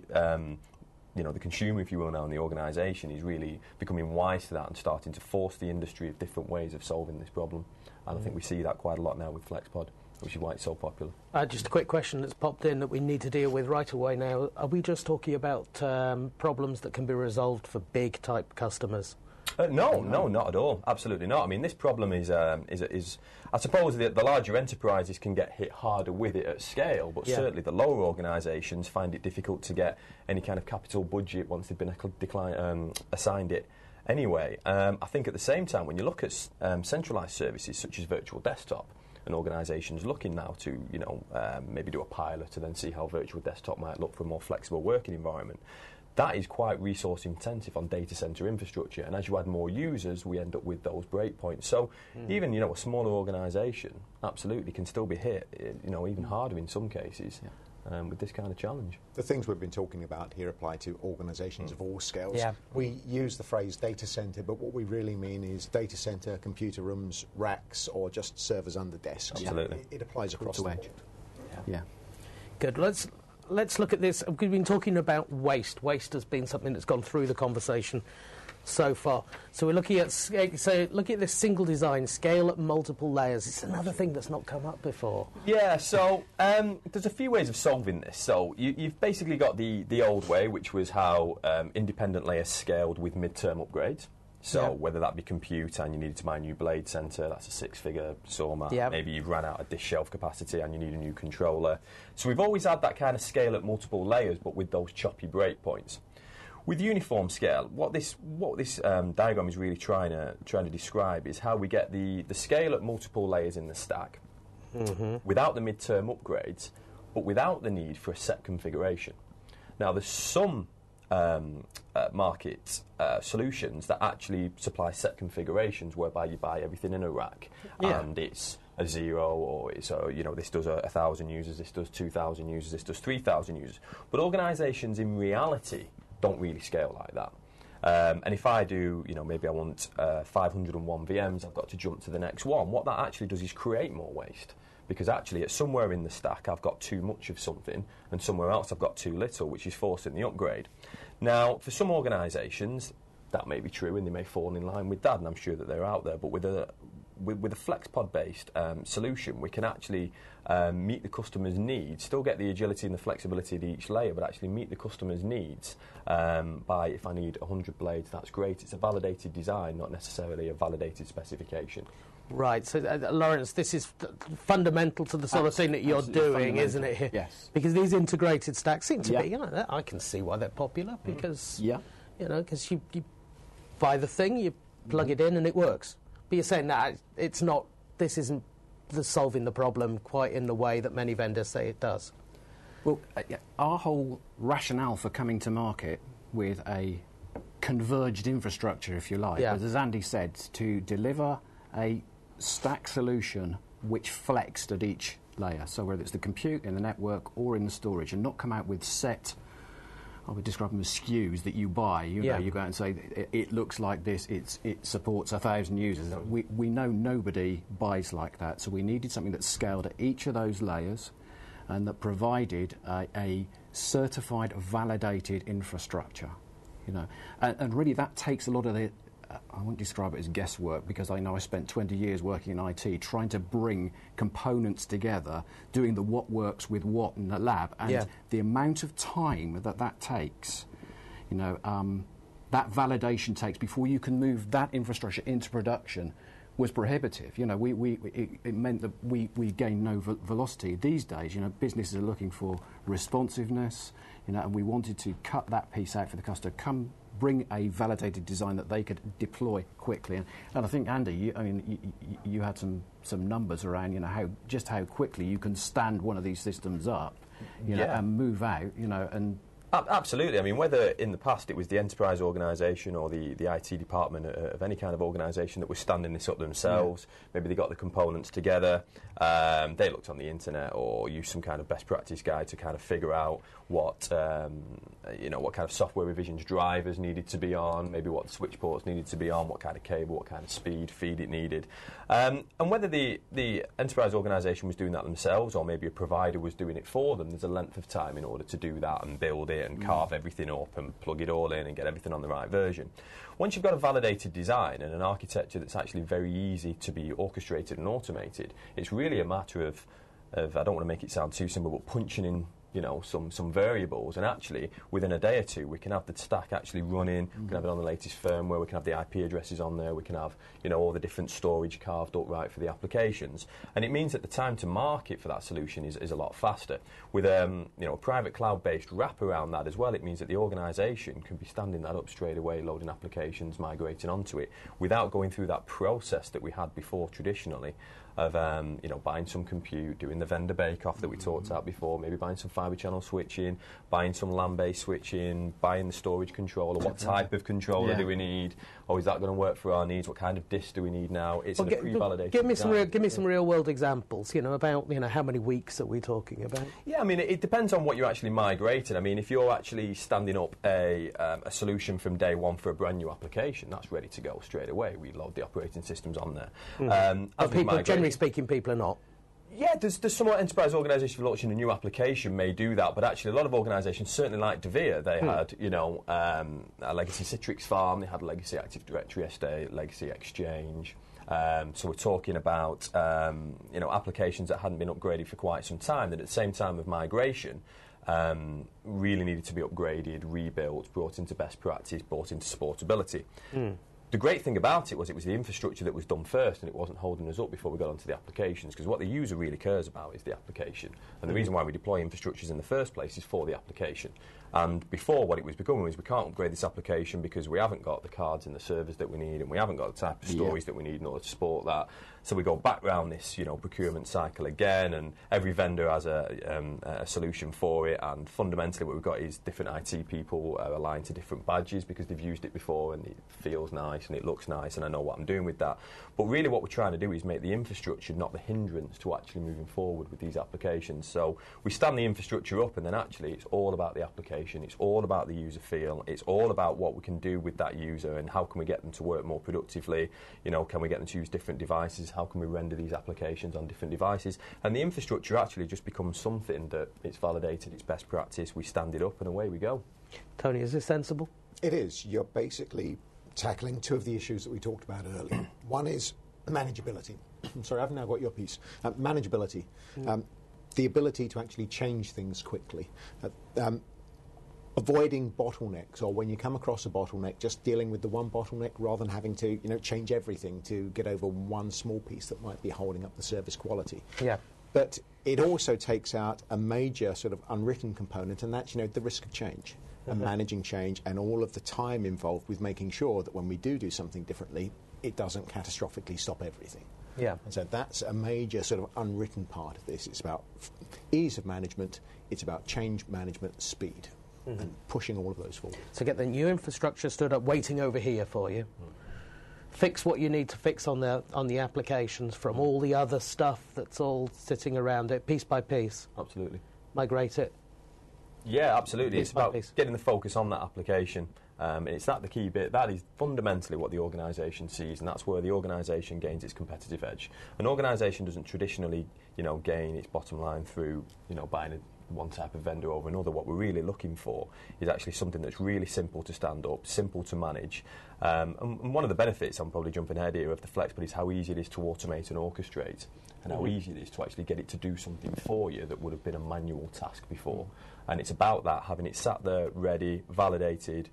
consumer, if you will, now in the organisation is really becoming wise to that and starting to force the industry of different ways of solving this problem. And I think we see that quite a lot now with FlexPod, which is why it's so popular. Just a quick question that's popped in that we need to deal with right away now. Are we just talking about problems that can be resolved for big type customers? No, not at all. Absolutely not. I mean, this problem is I suppose the larger enterprises can get hit harder with it at scale, but certainly the lower organisations find it difficult to get any kind of capital budget once they've been assigned it. Anyway, I think at the same time, when you look at centralised services such as virtual desktop, an organisation's looking now to, maybe do a pilot to then see how virtual desktop might look for a more flexible working environment. That is quite resource intensive on data centre infrastructure, and as you add more users, we end up with those breakpoints. So even a smaller organisation absolutely can still be hit, even harder in some cases. With this kind of challenge. The things we've been talking about here apply to organisations of all scales. We use the phrase data centre, but what we really mean is data centre, computer rooms, racks, or just servers under desks. Absolutely. It applies across the board. Good. Let's look at this. We've been talking about waste. Waste has been something that's gone through the conversation so far. So we're looking at this single design, scale at multiple layers. It's another thing that's not come up before. Yeah, so there's a few ways of solving this. So you've basically got the old way, which was how independent layers scaled with midterm upgrades. So whether that be compute and you needed to buy a new blade center, that's a six-figure sum. Maybe you've run out of disk shelf capacity and you need a new controller. So we've always had that kind of scale at multiple layers, but with those choppy breakpoints. With uniform scale, what this diagram is really trying to describe is how we get the scale at multiple layers in the stack without the midterm upgrades, but without the need for a set configuration. Now, there's some market solutions that actually supply set configurations whereby you buy everything in a rack and it's a 0 or it's this does 1,000 users, this does 2,000 users, this does 3,000 users. But organisations in reality don't really scale like that. And if I do, maybe I want 501 VMs, I've got to jump to the next one. What that actually does is create more waste. Because actually, at somewhere in the stack, I've got too much of something, and somewhere else I've got too little, which is forcing the upgrade. Now, for some organisations, that may be true, and they may fall in line with that, and I'm sure that they're out there. But with a FlexPod-based solution, we can actually meet the customer's needs, still get the agility and the flexibility of each layer, but actually meet the customer's needs by, if I need 100 blades, that's great. It's a validated design, not necessarily a validated specification. Right, so Lawrence, this is fundamental to the sort of thing that you're doing, isn't it? Yes. Because these integrated stacks seem to be, I can see why they're popular, because, because you buy the thing, you plug it in and it works. But you're saying that this isn't solving the problem quite in the way that many vendors say it does. Well, our whole rationale for coming to market with a converged infrastructure, if you like, was, as Andy said, to deliver a stack solution which flexed at each layer. So whether it's the compute, in the network, or in the storage, and not come out with set, I would describe them as SKUs that you buy. You go out and say, it looks like this, it supports 1,000 users. We know nobody buys like that, so we needed something that scaled at each of those layers and that provided a certified, validated infrastructure. And really that takes a lot of the, I wouldn't describe it as guesswork, because I know I spent 20 years working in IT trying to bring components together, doing the what works with what in the lab, and the amount of time that takes, that validation takes before you can move that infrastructure into production was prohibitive. It meant that we gained no velocity. These days, businesses are looking for responsiveness, and we wanted to cut that piece out for the customer. Bring a validated design that they could deploy quickly, and I think, Andy, you had some numbers around, how quickly you can stand one of these systems up, and move out, and. Absolutely. I mean, whether in the past it was the enterprise organisation or the IT department of any kind of organisation that was standing this up themselves, maybe they got the components together, they looked on the internet or used some kind of best practice guide to kind of figure out what what kind of software revisions drivers needed to be on, maybe what switch ports needed to be on, what kind of cable, what kind of feed it needed. And whether the enterprise organisation was doing that themselves or maybe a provider was doing it for them, there's a length of time in order to do that and build it and carve everything up and plug it all in and get everything on the right version. Once you've got a validated design and an architecture that's actually very easy to be orchestrated and automated, it's really a matter of I don't want to make it sound too simple, but punching in some variables, and actually within a day or two we can have the stack actually running. We can have it on the latest firmware. We can have the IP addresses on there. We can have all the different storage carved up right for the applications, and it means that the time to market for that solution is a lot faster. With a private cloud-based wrap around that as well, it means that the organisation can be standing that up straight away, loading applications, migrating onto it, without going through that process that we had before traditionally of buying some compute, doing the vendor bake-off that we talked about before, maybe buying some fibre channel switching, buying some LAN-based switching, buying the storage controller. What type of controller do we need? Or is that going to work for our needs? What kind of disk do we need now? It's in a pre-validated give me some real-world examples, about how many weeks are we talking about? Yeah, I mean, it depends on what you're actually migrating. I mean, if you're actually standing up a solution from day one for a brand new application, that's ready to go straight away. We load the operating systems on there. Generally speaking, people are not. Yeah, there's some enterprise organisations launching a new application may do that, but actually a lot of organisations, certainly like Vere, they had a legacy Citrix farm, they had a legacy Active Directory estate, legacy Exchange. So we're talking about applications that hadn't been upgraded for quite some time, that at the same time of migration really needed to be upgraded, rebuilt, brought into best practice, brought into supportability. The great thing about it was the infrastructure that was done first, and it wasn't holding us up before we got onto the applications, because what the user really cares about is the application. And the reason why we deploy infrastructures in the first place is for the application. And before, what it was becoming was we can't upgrade this application because we haven't got the cards and the servers that we need, and we haven't got the type of storage that we need in order to support that. So we go back round this, procurement cycle again, and every vendor has a solution for it. And fundamentally, what we've got is different IT people are aligned to different badges because they've used it before, and it feels nice and it looks nice, and I know what I'm doing with that. But really, what we're trying to do is make the infrastructure not the hindrance to actually moving forward with these applications. So we stand the infrastructure up, and then actually, it's all about the application. It's all about the user feel. It's all about what we can do with that user and how can we get them to work more productively. Can we get them to use different devices? How can we render these applications on different devices? And the infrastructure actually just becomes something that it's validated, it's best practice, we stand it up, and away we go. Tony, is this sensible? It is. You're basically tackling two of the issues that we talked about earlier. One is manageability. I'm sorry, I've now got your piece. Manageability. The ability to actually change things quickly. Avoiding bottlenecks, or when you come across a bottleneck, just dealing with the one bottleneck rather than having to change everything to get over one small piece that might be holding up the service quality. Yeah. But it also takes out a major sort of unwritten component, and that's the risk of change and managing change, and all of the time involved with making sure that when we do something differently, it doesn't catastrophically stop everything. Yeah. And so that's a major sort of unwritten part of this. It's about ease of management, it's about change management, speed. And pushing all of those forward. So get the new infrastructure stood up, waiting over here for you. Fix what you need to fix on the applications from all the other stuff that's all sitting around it, piece by piece. Absolutely. Migrate it. Yeah, absolutely. It's about getting the focus on that application. And it's the key bit. That is fundamentally what the organisation sees, and that's where the organisation gains its competitive edge. An organisation doesn't traditionally, gain its bottom line through, buying one type of vendor over another. What we're really looking for is actually something that's really simple to stand up, simple to manage. And one of the benefits, I'm probably jumping ahead here, of the FlexPod is how easy it is to automate and orchestrate, and how easy it is to actually get it to do something for you that would have been a manual task before. And it's about that, having it sat there, ready, validated.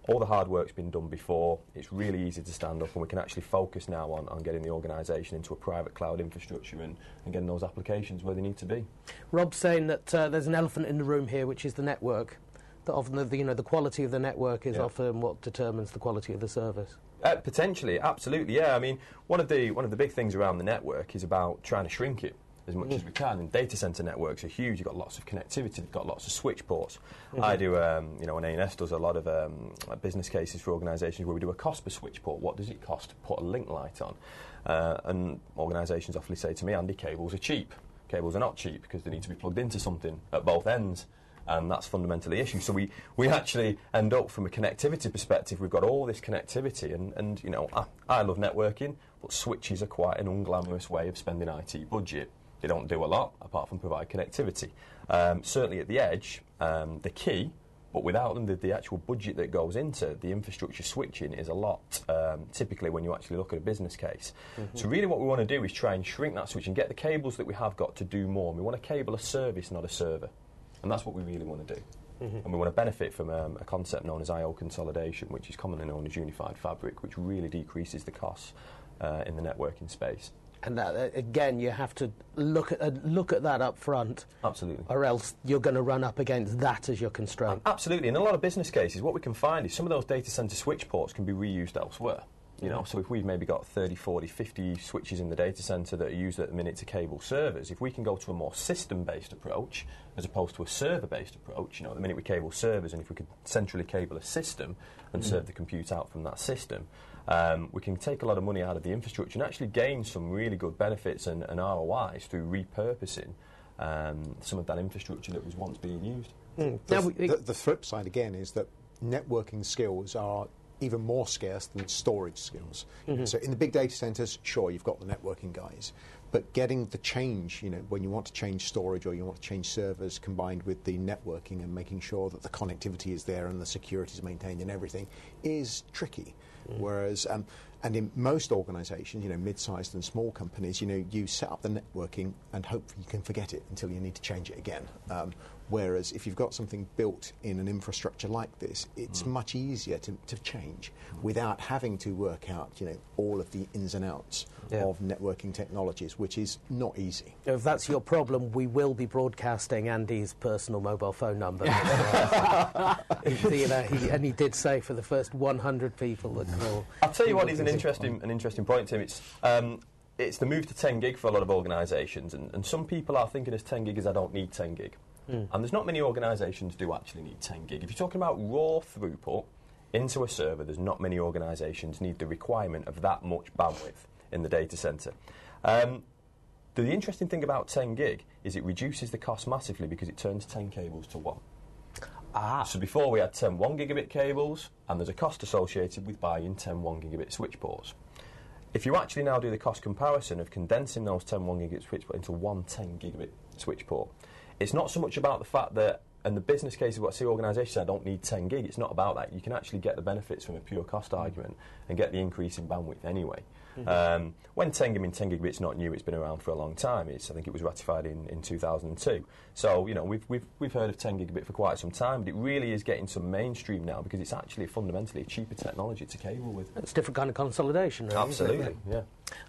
All the hard work's been done before. It's really easy to stand up, and we can actually focus now on getting the organisation into a private cloud infrastructure and getting those applications where they need to be. Rob's saying that there's an elephant in the room here, which is the network. That often the quality of the network is often what determines the quality of the service. Potentially, absolutely, yeah. I mean, one of the big things around the network is about trying to shrink it as much as we can. And data centre networks are huge. You've got lots of connectivity. They've got lots of switch ports. I do, and ANS does a lot of business cases for organisations where we do a cost per switch port. What does it cost to put a link light on? And organisations often say to me, Andy, cables are cheap. Cables are not cheap because they need to be plugged into something at both ends. And that's fundamentally the issue. So we actually end up, from a connectivity perspective, we've got all this connectivity, and I love networking, but switches are quite an unglamorous way of spending IT budget. They don't do a lot apart from provide connectivity. Certainly at the edge, they're key, but without them, the actual budget that goes into the infrastructure switching is a lot, typically when you actually look at a business case. So really what we want to do is try and shrink that switch and get the cables that we have got to do more. And we want to cable a service, not a server. And that's what we really want to do. And we want to benefit from a concept known as I/O consolidation, which is commonly known as unified fabric, which really decreases the costs in the networking space. And that, again, you have to look at that up front. Absolutely. Or else you're going to run up against that as your constraint. Absolutely. In a lot of business cases, what we can find is some of those data center switch ports can be reused elsewhere. You know, so if we've maybe got 30, 40, 50 switches in the data center that are used at the minute to cable servers, if we can go to a more system-based approach as opposed to a server-based approach, you know, at the minute we cable servers, and if we could centrally cable a system and serve the compute out from that system, we can take a lot of money out of the infrastructure and actually gain some really good benefits and ROIs through repurposing some of that infrastructure that was once being used. The flip side, again, is that networking skills are even more scarce than storage skills. So in the big data centers, sure, you've got the networking guys, but getting the change, you know, when you want to change storage or you want to change servers, combined with the networking and making sure that the connectivity is there and the security is maintained and everything, is tricky. Whereas, and in most organisations, you know, mid-sized and small companies, you know, you set up the networking and hope you can forget it until you need to change it again. Whereas if you've got something built in an infrastructure like this, it's much easier to change without having to work out, you know, all of the ins and outs of networking technologies, which is not easy. If that's your problem, we will be broadcasting Andy's personal mobile phone number. And he did say for the first 100 people that call. I'll tell you what is an interesting point, Tim. It's the move to 10 gig for a lot of organisations, and some people are thinking as 10 gig as I don't need 10 gig. And there's not many organisations do actually need 10 gig. If you're talking about raw throughput into a server, there's not many organisations need the requirement of that much bandwidth in the data centre. The interesting thing about 10 gig is it reduces the cost massively because it turns 10 cables to 1. So before we had 10 1 gigabit cables, and there's a cost associated with buying 10 1 gigabit switch ports. If you actually now do the cost comparison of condensing those 10 1 gigabit switch ports into one 10 gigabit switch port, it's not so much about the fact that, and the business case of what I see organisations say, I don't need 10 gig, it's not about that. You can actually get the benefits from a pure cost argument and get the increase in bandwidth anyway. When 10 gigabit's not new, it's been around for a long time. I think it was ratified in 2002. So, you know, we've heard of 10 gigabit for quite some time, but it really is getting some mainstream now because it's actually fundamentally a cheaper technology to cable with. It's a different kind of consolidation, really. Absolutely, yeah.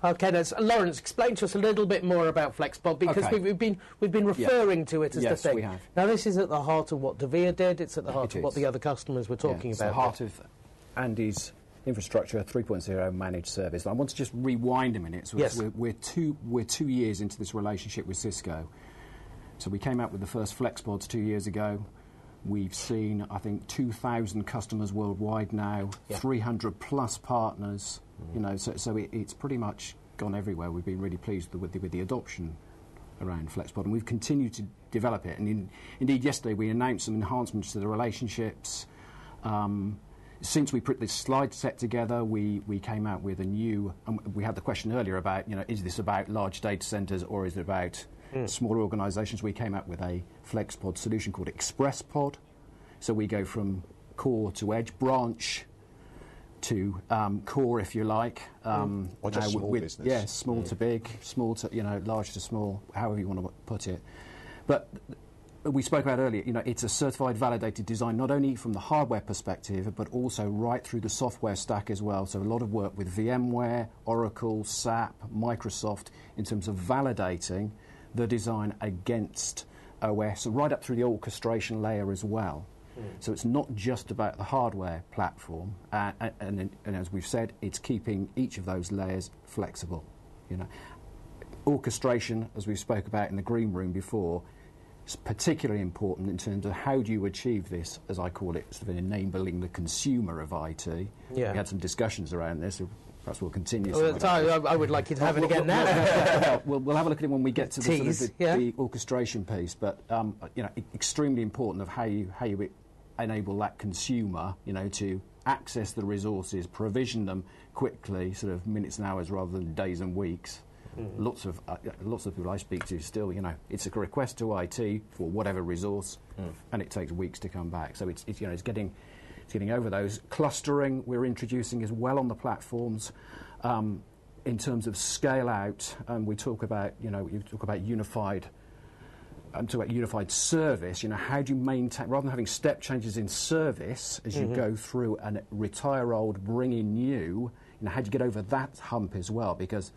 Okay, Lawrence, explain to us a little bit more about FlexPod, because we've been referring to it as the thing. We have. Now, this is at the heart of what Vere did. It's at the heart of what the other customers were talking about. It's the heart of Andy's infrastructure 3.0 managed service. I want to just rewind a minute. So we're 2 years into this relationship with Cisco. So we came out with the first FlexPods 2 years ago. We've seen, I think, 2,000 customers worldwide now, 300 plus partners. You know, so it's pretty much gone everywhere. We've been really pleased with the adoption around FlexPod, and we've continued to develop it. And indeed, yesterday we announced some enhancements to the relationships. Since we put this slide set together, we came out with a new, and we had the question earlier about, you know, is this about large data centres or is it about smaller organisations? We came out with a FlexPod solution called ExpressPod. So we go from core to edge, branch to core, if you like. Or just small business. Yeah, small to big, small to, you know, large to small, however you want to put it. But we spoke about earlier, you know, it's a certified, validated design, not only from the hardware perspective, but also right through the software stack as well. So a lot of work with VMware, Oracle, SAP, Microsoft, in terms of validating the design against OS, right up through the orchestration layer as well. So it's not just about the hardware platform, and as we've said, it's keeping each of those layers flexible. You know, orchestration, as we spoke about in the green room before, is particularly important in terms of how do you achieve this, as I call it, sort of enabling the consumer of IT. We had some discussions around this. Perhaps we'll continue. I would like you to have it again now. We'll have a look at it when we get to the orchestration piece. But you know, extremely important of how you enable that consumer, you know, to access the resources, provision them quickly, sort of minutes and hours rather than days and weeks. Lots of people I speak to still, you know, it's a request to IT for whatever resource, and it takes weeks to come back. So it's you know, it's getting over those. Clustering we're introducing as well on the platforms. In terms of scale out, we talk about, you know, you talk about unified I'm talking about unified service. How do you maintain, rather than having step changes in service as you go through and retire old, bring in new, how do you get over that hump as well? Because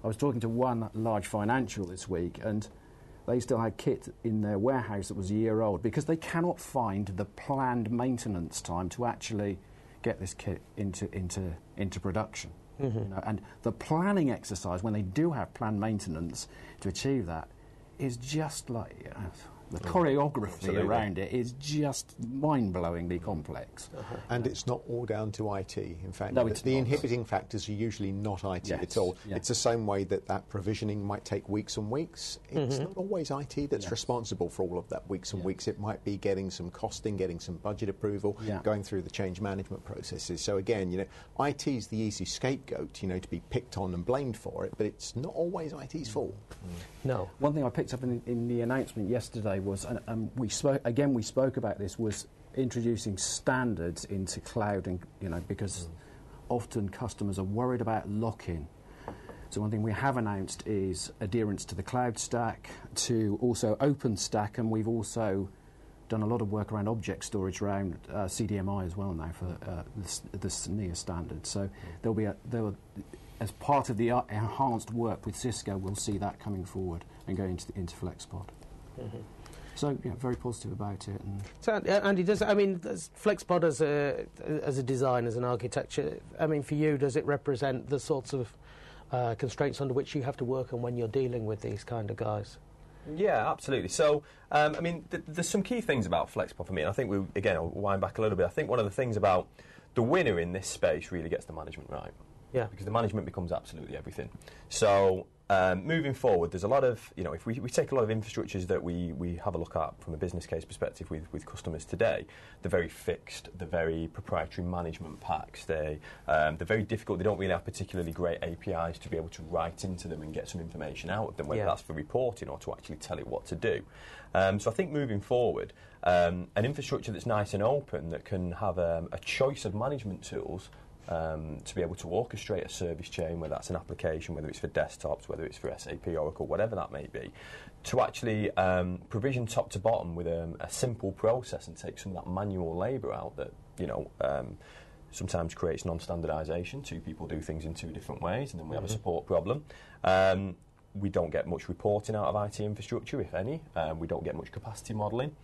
I was talking to one large financial this week, and they still had kit in their warehouse that was a year old because they cannot find the planned maintenance time to actually get this kit into production. And the planning exercise, when they do have planned maintenance to achieve that, is just like the choreography around it is just mind-blowingly complex. And it's not all down to IT. In fact, No, it's the not. inhibiting factors are usually not IT at all. Yeah. It's the same way that provisioning might take weeks and weeks. It's not always IT that's responsible for all of that weeks and weeks. It might be getting some costing, getting some budget approval, going through the change management processes. So again, IT is the easy scapegoat, to be picked on and blamed for it, but it's not always IT's fault. No. One thing I picked up in the announcement yesterday was, and we spoke about this, was introducing standards into cloud, and because often customers are worried about lock-in. So one thing we have announced is adherence to the cloud stack, to also OpenStack, and we've also done a lot of work around object storage around CDMI as well now for the NIA standard. So there will, as part of the enhanced work with Cisco, we'll see that coming forward and going into FlexPod. So very positive about it. And So Andy, does FlexPod as a design, as an architecture? For you, does it represent the sorts of constraints under which you have to work on when you're dealing with these kind of guys? Yeah, absolutely. So, there's some key things about FlexPod for me, and I think I'll wind back a little bit. I think one of the things about the winner in this space really gets the management right. Yeah. Because the management becomes absolutely everything. So, moving forward, there's a lot of, if we take a lot of infrastructures that we have a look at from a business case perspective with customers today, they're very fixed, they're very proprietary management packs, they're very difficult, they don't really have particularly great APIs to be able to write into them and get some information out of them, whether that's for reporting or to actually tell it what to do. So I think moving forward, an infrastructure that's nice and open, that can have a choice of management tools to be able to orchestrate a service chain, whether that's an application, whether it's for desktops, whether it's for SAP, Oracle, whatever that may be, to actually provision top to bottom with a simple process and take some of that manual labour out that, sometimes creates non-standardisation. Two people do things in two different ways, and then we have a support problem. We don't get much reporting out of IT infrastructure, if any. We don't get much capacity modelling.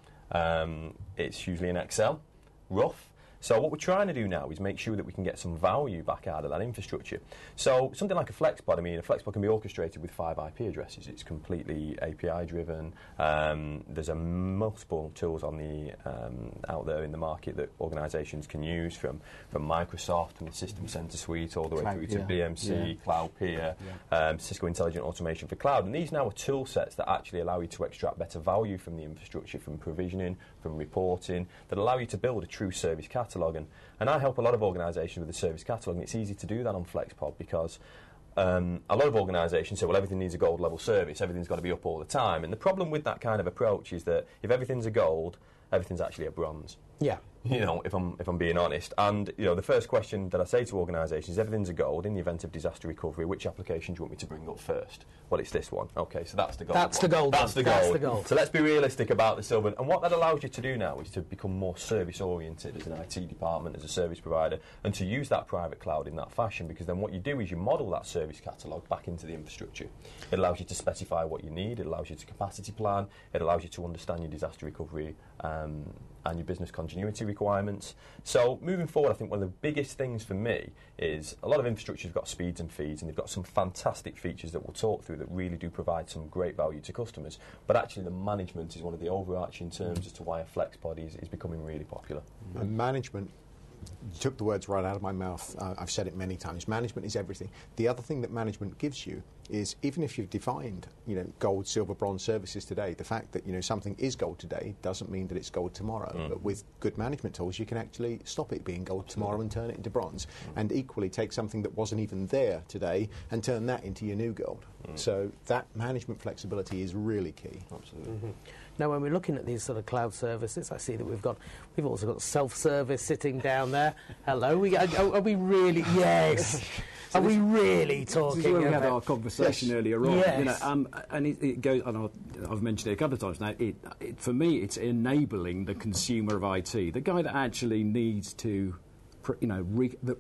It's usually in Excel, rough. So what we're trying to do now is make sure that we can get some value back out of that infrastructure. So something like a FlexPod, a FlexPod can be orchestrated with 5 IP addresses. It's completely API driven. There's multiple tools on the out there in the market that organisations can use, from Microsoft and the System Center Suite all the way through to BMC, Cloudpeer, Cisco Intelligent Automation for Cloud. And these now are tool sets that actually allow you to extract better value from the infrastructure, from provisioning, from reporting, that allow you to build a true service catalogue. And I help a lot of organisations with the service catalogue, and it's easy to do that on FlexPod because a lot of organisations say, well, everything needs a gold level service, everything's got to be up all the time. And the problem with that kind of approach is that if everything's a gold, everything's actually a bronze. Yeah. If I'm being honest. And, the first question that I say to organisations is, everything's a gold. In the event of disaster recovery, which application do you want me to bring up first? Well, it's this one. Okay, so that's the gold. That's the gold. That's the gold. That's the gold. So let's be realistic about the silver. And what that allows you to do now is to become more service-oriented as an IT department, as a service provider, and to use that private cloud in that fashion, because then what you do is you model that service catalogue back into the infrastructure. It allows you to specify what you need. It allows you to capacity plan. It allows you to understand your disaster recovery and your business continuity requirements. So moving forward, I think one of the biggest things for me is a lot of infrastructures have got speeds and feeds, and they've got some fantastic features that we'll talk through that really do provide some great value to customers. But actually the management is one of the overarching terms as to why a FlexPod is becoming really popular. And management, you took the words right out of my mouth. I've said it many times. Management is everything. The other thing that management gives you is, even if you've defined, gold, silver, bronze services today, the fact that, something is gold today doesn't mean that it's gold tomorrow. But with good management tools, you can actually stop it being gold tomorrow and turn it into bronze. And equally take something that wasn't even there today and turn that into your new gold. So that management flexibility is really key. Absolutely. Now, when we're looking at these sort of cloud services, I see that we've also got self-service sitting down there. Hello, are we really? Yes. Are we really talking? This is where we had about our conversation earlier on. Yes. You know, and it goes. And I've mentioned it a couple of times now. For me, it's enabling the consumer of IT, the guy that actually needs to,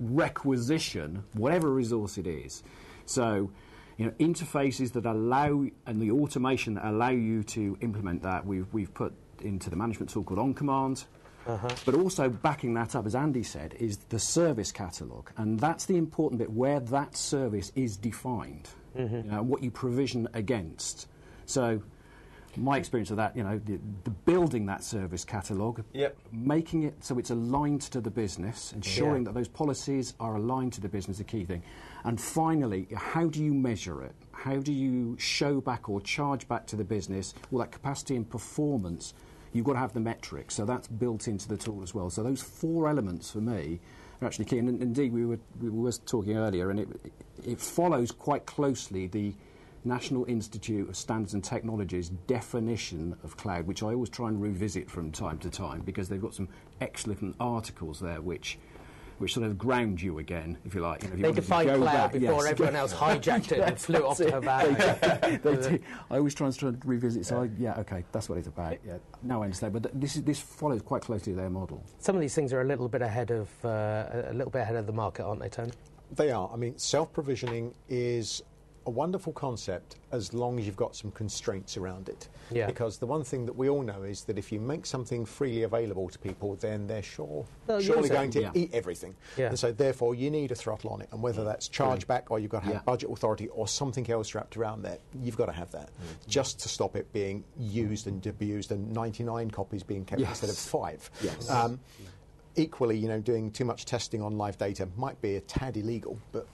requisition whatever resource it is. So, interfaces that allow, and the automation that allow you to implement that, we've put into the management tool called On Command. But also backing that up, as Andy said, is the service catalogue. And that's the important bit, where that service is defined, what you provision against. So my experience of that, the building that service catalogue, making it so it's aligned to the business, ensuring that those policies are aligned to the business is the key thing. And finally, how do you measure it? How do you show back or charge back to the business all that capacity and performance? You've got to have the metrics, so that's built into the tool as well. So those 4 elements for me are actually key. And indeed, we were talking earlier, and it follows quite closely the National Institute of Standards and Technology's definition of cloud, which I always try and revisit from time to time, because they've got some excellent articles there which sort of ground you again, if you like. If you they defined cloud before everyone else hijacked it and flew off to Havana. I always try and revisit. So okay, that's what it's about. Yeah, now I understand. But this follows quite closely their model. Some of these things are a little bit ahead of the market, aren't they, Tony? They are. I mean, self-provisioning is a wonderful concept as long as you've got some constraints around it. Yeah. Because the one thing that we all know is that if you make something freely available to people, then they're surely going to eat everything. Yeah. And so therefore you need a throttle on it. And whether that's chargeback or you've got to have budget authority or something else wrapped around there, you've got to have that just to stop it being used and abused and 99 copies being kept instead of 5. Yes. Equally, doing too much testing on live data might be a tad illegal, but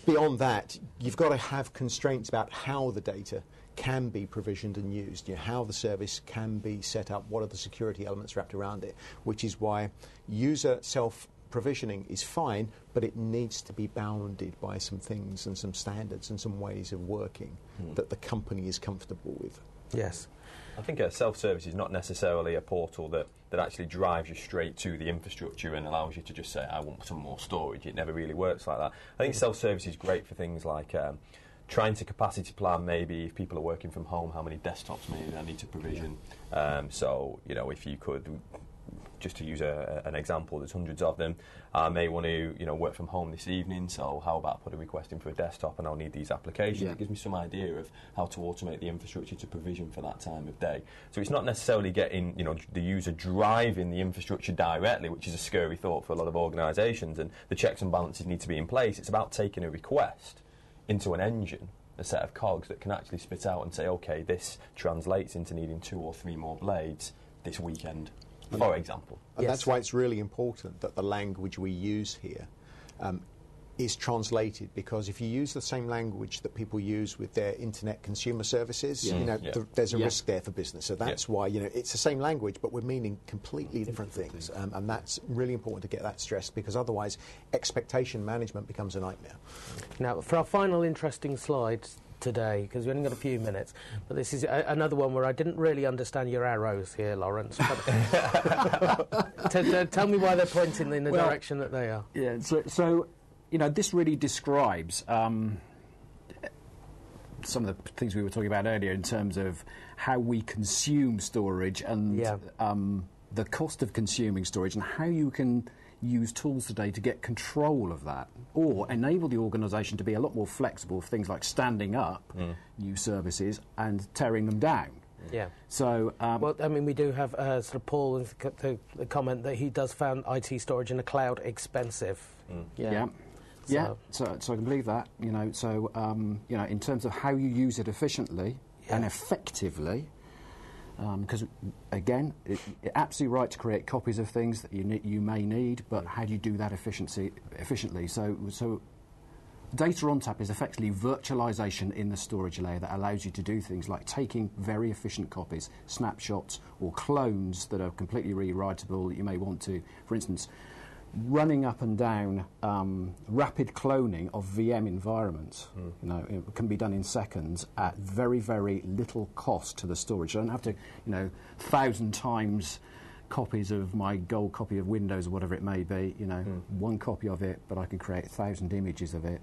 beyond that, you've got to have constraints about how the data can be provisioned and used, how the service can be set up, what are the security elements wrapped around it, which is why user self-provisioning is fine, but it needs to be bounded by some things and some standards and some ways of working that the company is comfortable with. Yes. I think a self-service is not necessarily a portal that actually drives you straight to the infrastructure and allows you to just say, I want some more storage. It never really works like that. I think self-service is great for things like trying to capacity plan, maybe if people are working from home, how many desktops maybe I need to provision. So, if you could, just to use an example, there's hundreds of them. I may want to, work from home this evening, so how about put a request in for a desktop and I'll need these applications. It gives me some idea of how to automate the infrastructure to provision for that time of day. So it's not necessarily getting, the user driving the infrastructure directly, which is a scary thought for a lot of organisations, and the checks and balances need to be in place. It's about taking a request into an engine, a set of cogs that can actually spit out and say, OK, this translates into needing 2 or 3 more blades this weekend, for example. And that's why it's really important that the language we use here is translated, because if you use the same language that people use with their internet consumer services, there's a risk there for business. So that's why, it's the same language, but we're meaning completely different things. And that's really important to get that stressed, because otherwise expectation management becomes a nightmare. Now, for our final interesting slide today, because we've only got a few minutes, but this is another one where I didn't really understand your arrows here, Lawrence. Tell me why they're pointing in the direction that they are. Yeah, so this really describes some of the things we were talking about earlier in terms of how we consume storage and the cost of consuming storage, and how you can use tools today to get control of that, or enable the organisation to be a lot more flexible for things like standing up new services and tearing them down. Yeah. So, we do have sort of Paul the comment that he does found IT storage in the cloud expensive. So I can believe that. In terms of how you use it efficiently and effectively. Because, again, you're absolutely right to create copies of things that you may need, but how do you do that efficiently? So data on tap is effectively virtualization in the storage layer that allows you to do things like taking very efficient copies, snapshots, or clones that are completely rewritable that you may want to, for instance, running up and down rapid cloning of VM environments. You know, it can be done in seconds at very, very little cost to the storage. I don't have to, 1,000 times copies of my gold copy of Windows or whatever it may be, one copy of it, but I can create 1,000 images of it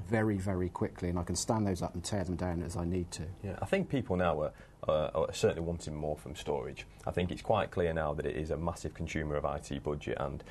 very, very quickly, and I can stand those up and tear them down as I need to. Yeah, I think people now are certainly wanting more from storage. I think it's quite clear now that it is a massive consumer of IT budget, and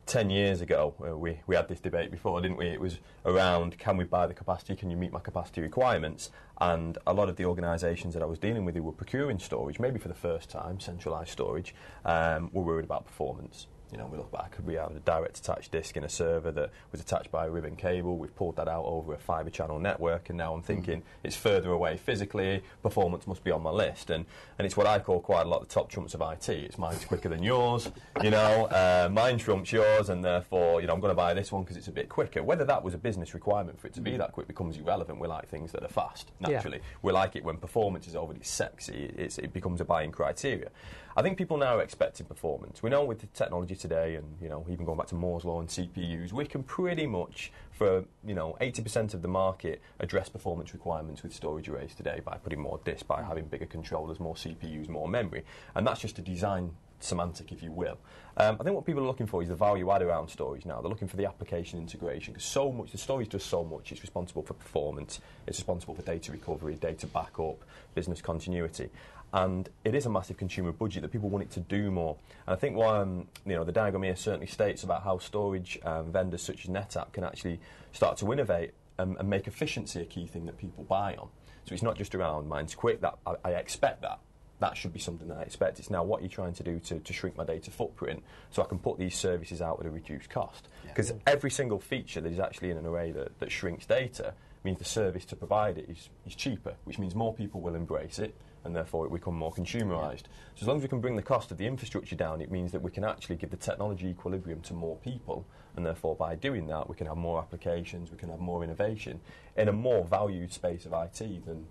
10 years ago we had this debate before, didn't we? It was around, can we buy the capacity, can you meet my capacity requirements? And a lot of the organisations that I was dealing with who were procuring storage, maybe for the first time, centralised storage, were worried about performance. We look back, we had a direct attached disk in a server that was attached by a ribbon cable. We've pulled that out over a fibre channel network, and now I'm thinking it's further away physically, performance must be on my list. And it's what I call quite a lot of the top trumps of IT. It's mine's quicker than yours, mine trumps yours, and therefore, I'm going to buy this one because it's a bit quicker. Whether that was a business requirement for it to be that quick becomes irrelevant. We like things that are fast, naturally. Yeah. We like it when performance is already sexy. It becomes a buying criteria. I think people now are expecting performance. We know with the technology today, and even going back to Moore's law and CPUs, we can pretty much, for 80% of the market, address performance requirements with storage arrays today by putting more disk, by having bigger controllers, more CPUs, more memory, and that's just a design semantic, if you will. I think what people are looking for is the value add around storage now. They're looking for the application integration, because the storage does so much. It's responsible for performance, it's responsible for data recovery, data backup, business continuity. And it is a massive consumer budget that people want it to do more. And I think the diagram here certainly states about how storage vendors such as NetApp can actually start to innovate and make efficiency a key thing that people buy on. So it's not just around mine's quick, that I expect that. That should be something that I expect. It's now what you're trying to do to shrink my data footprint so I can put these services out at a reduced cost. Because every single feature that is actually in an array that shrinks data means the service to provide it is cheaper, which means more people will embrace it, and therefore it will become more consumerised. So as long as we can bring the cost of the infrastructure down, it means that we can actually give the technology equilibrium to more people, and therefore by doing that we can have more applications, we can have more innovation in a more valued space of IT than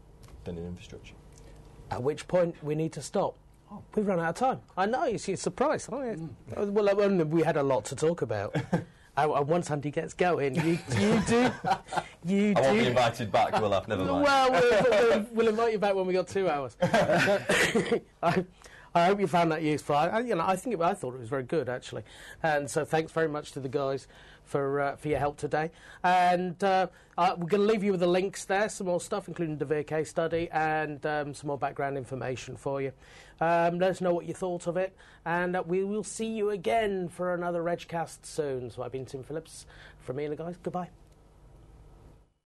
in infrastructure. At which point we need to stop. We've run out of time. I know, you're surprised. Well, we had a lot to talk about. Once Andy gets going, you do. I won't be invited back, will I? Never mind. Well, we'll invite you back when we got 2 hours. I hope you found that useful. I thought it was very good, actually. And so thanks very much to the guys for your help today. And we're going to leave you with the links there, some more stuff, including the Vere case study and some more background information for you. Let us know what you thought of it, and we will see you again for another Regcast soon. So I've been Tim Phillips from me and the guys. Goodbye.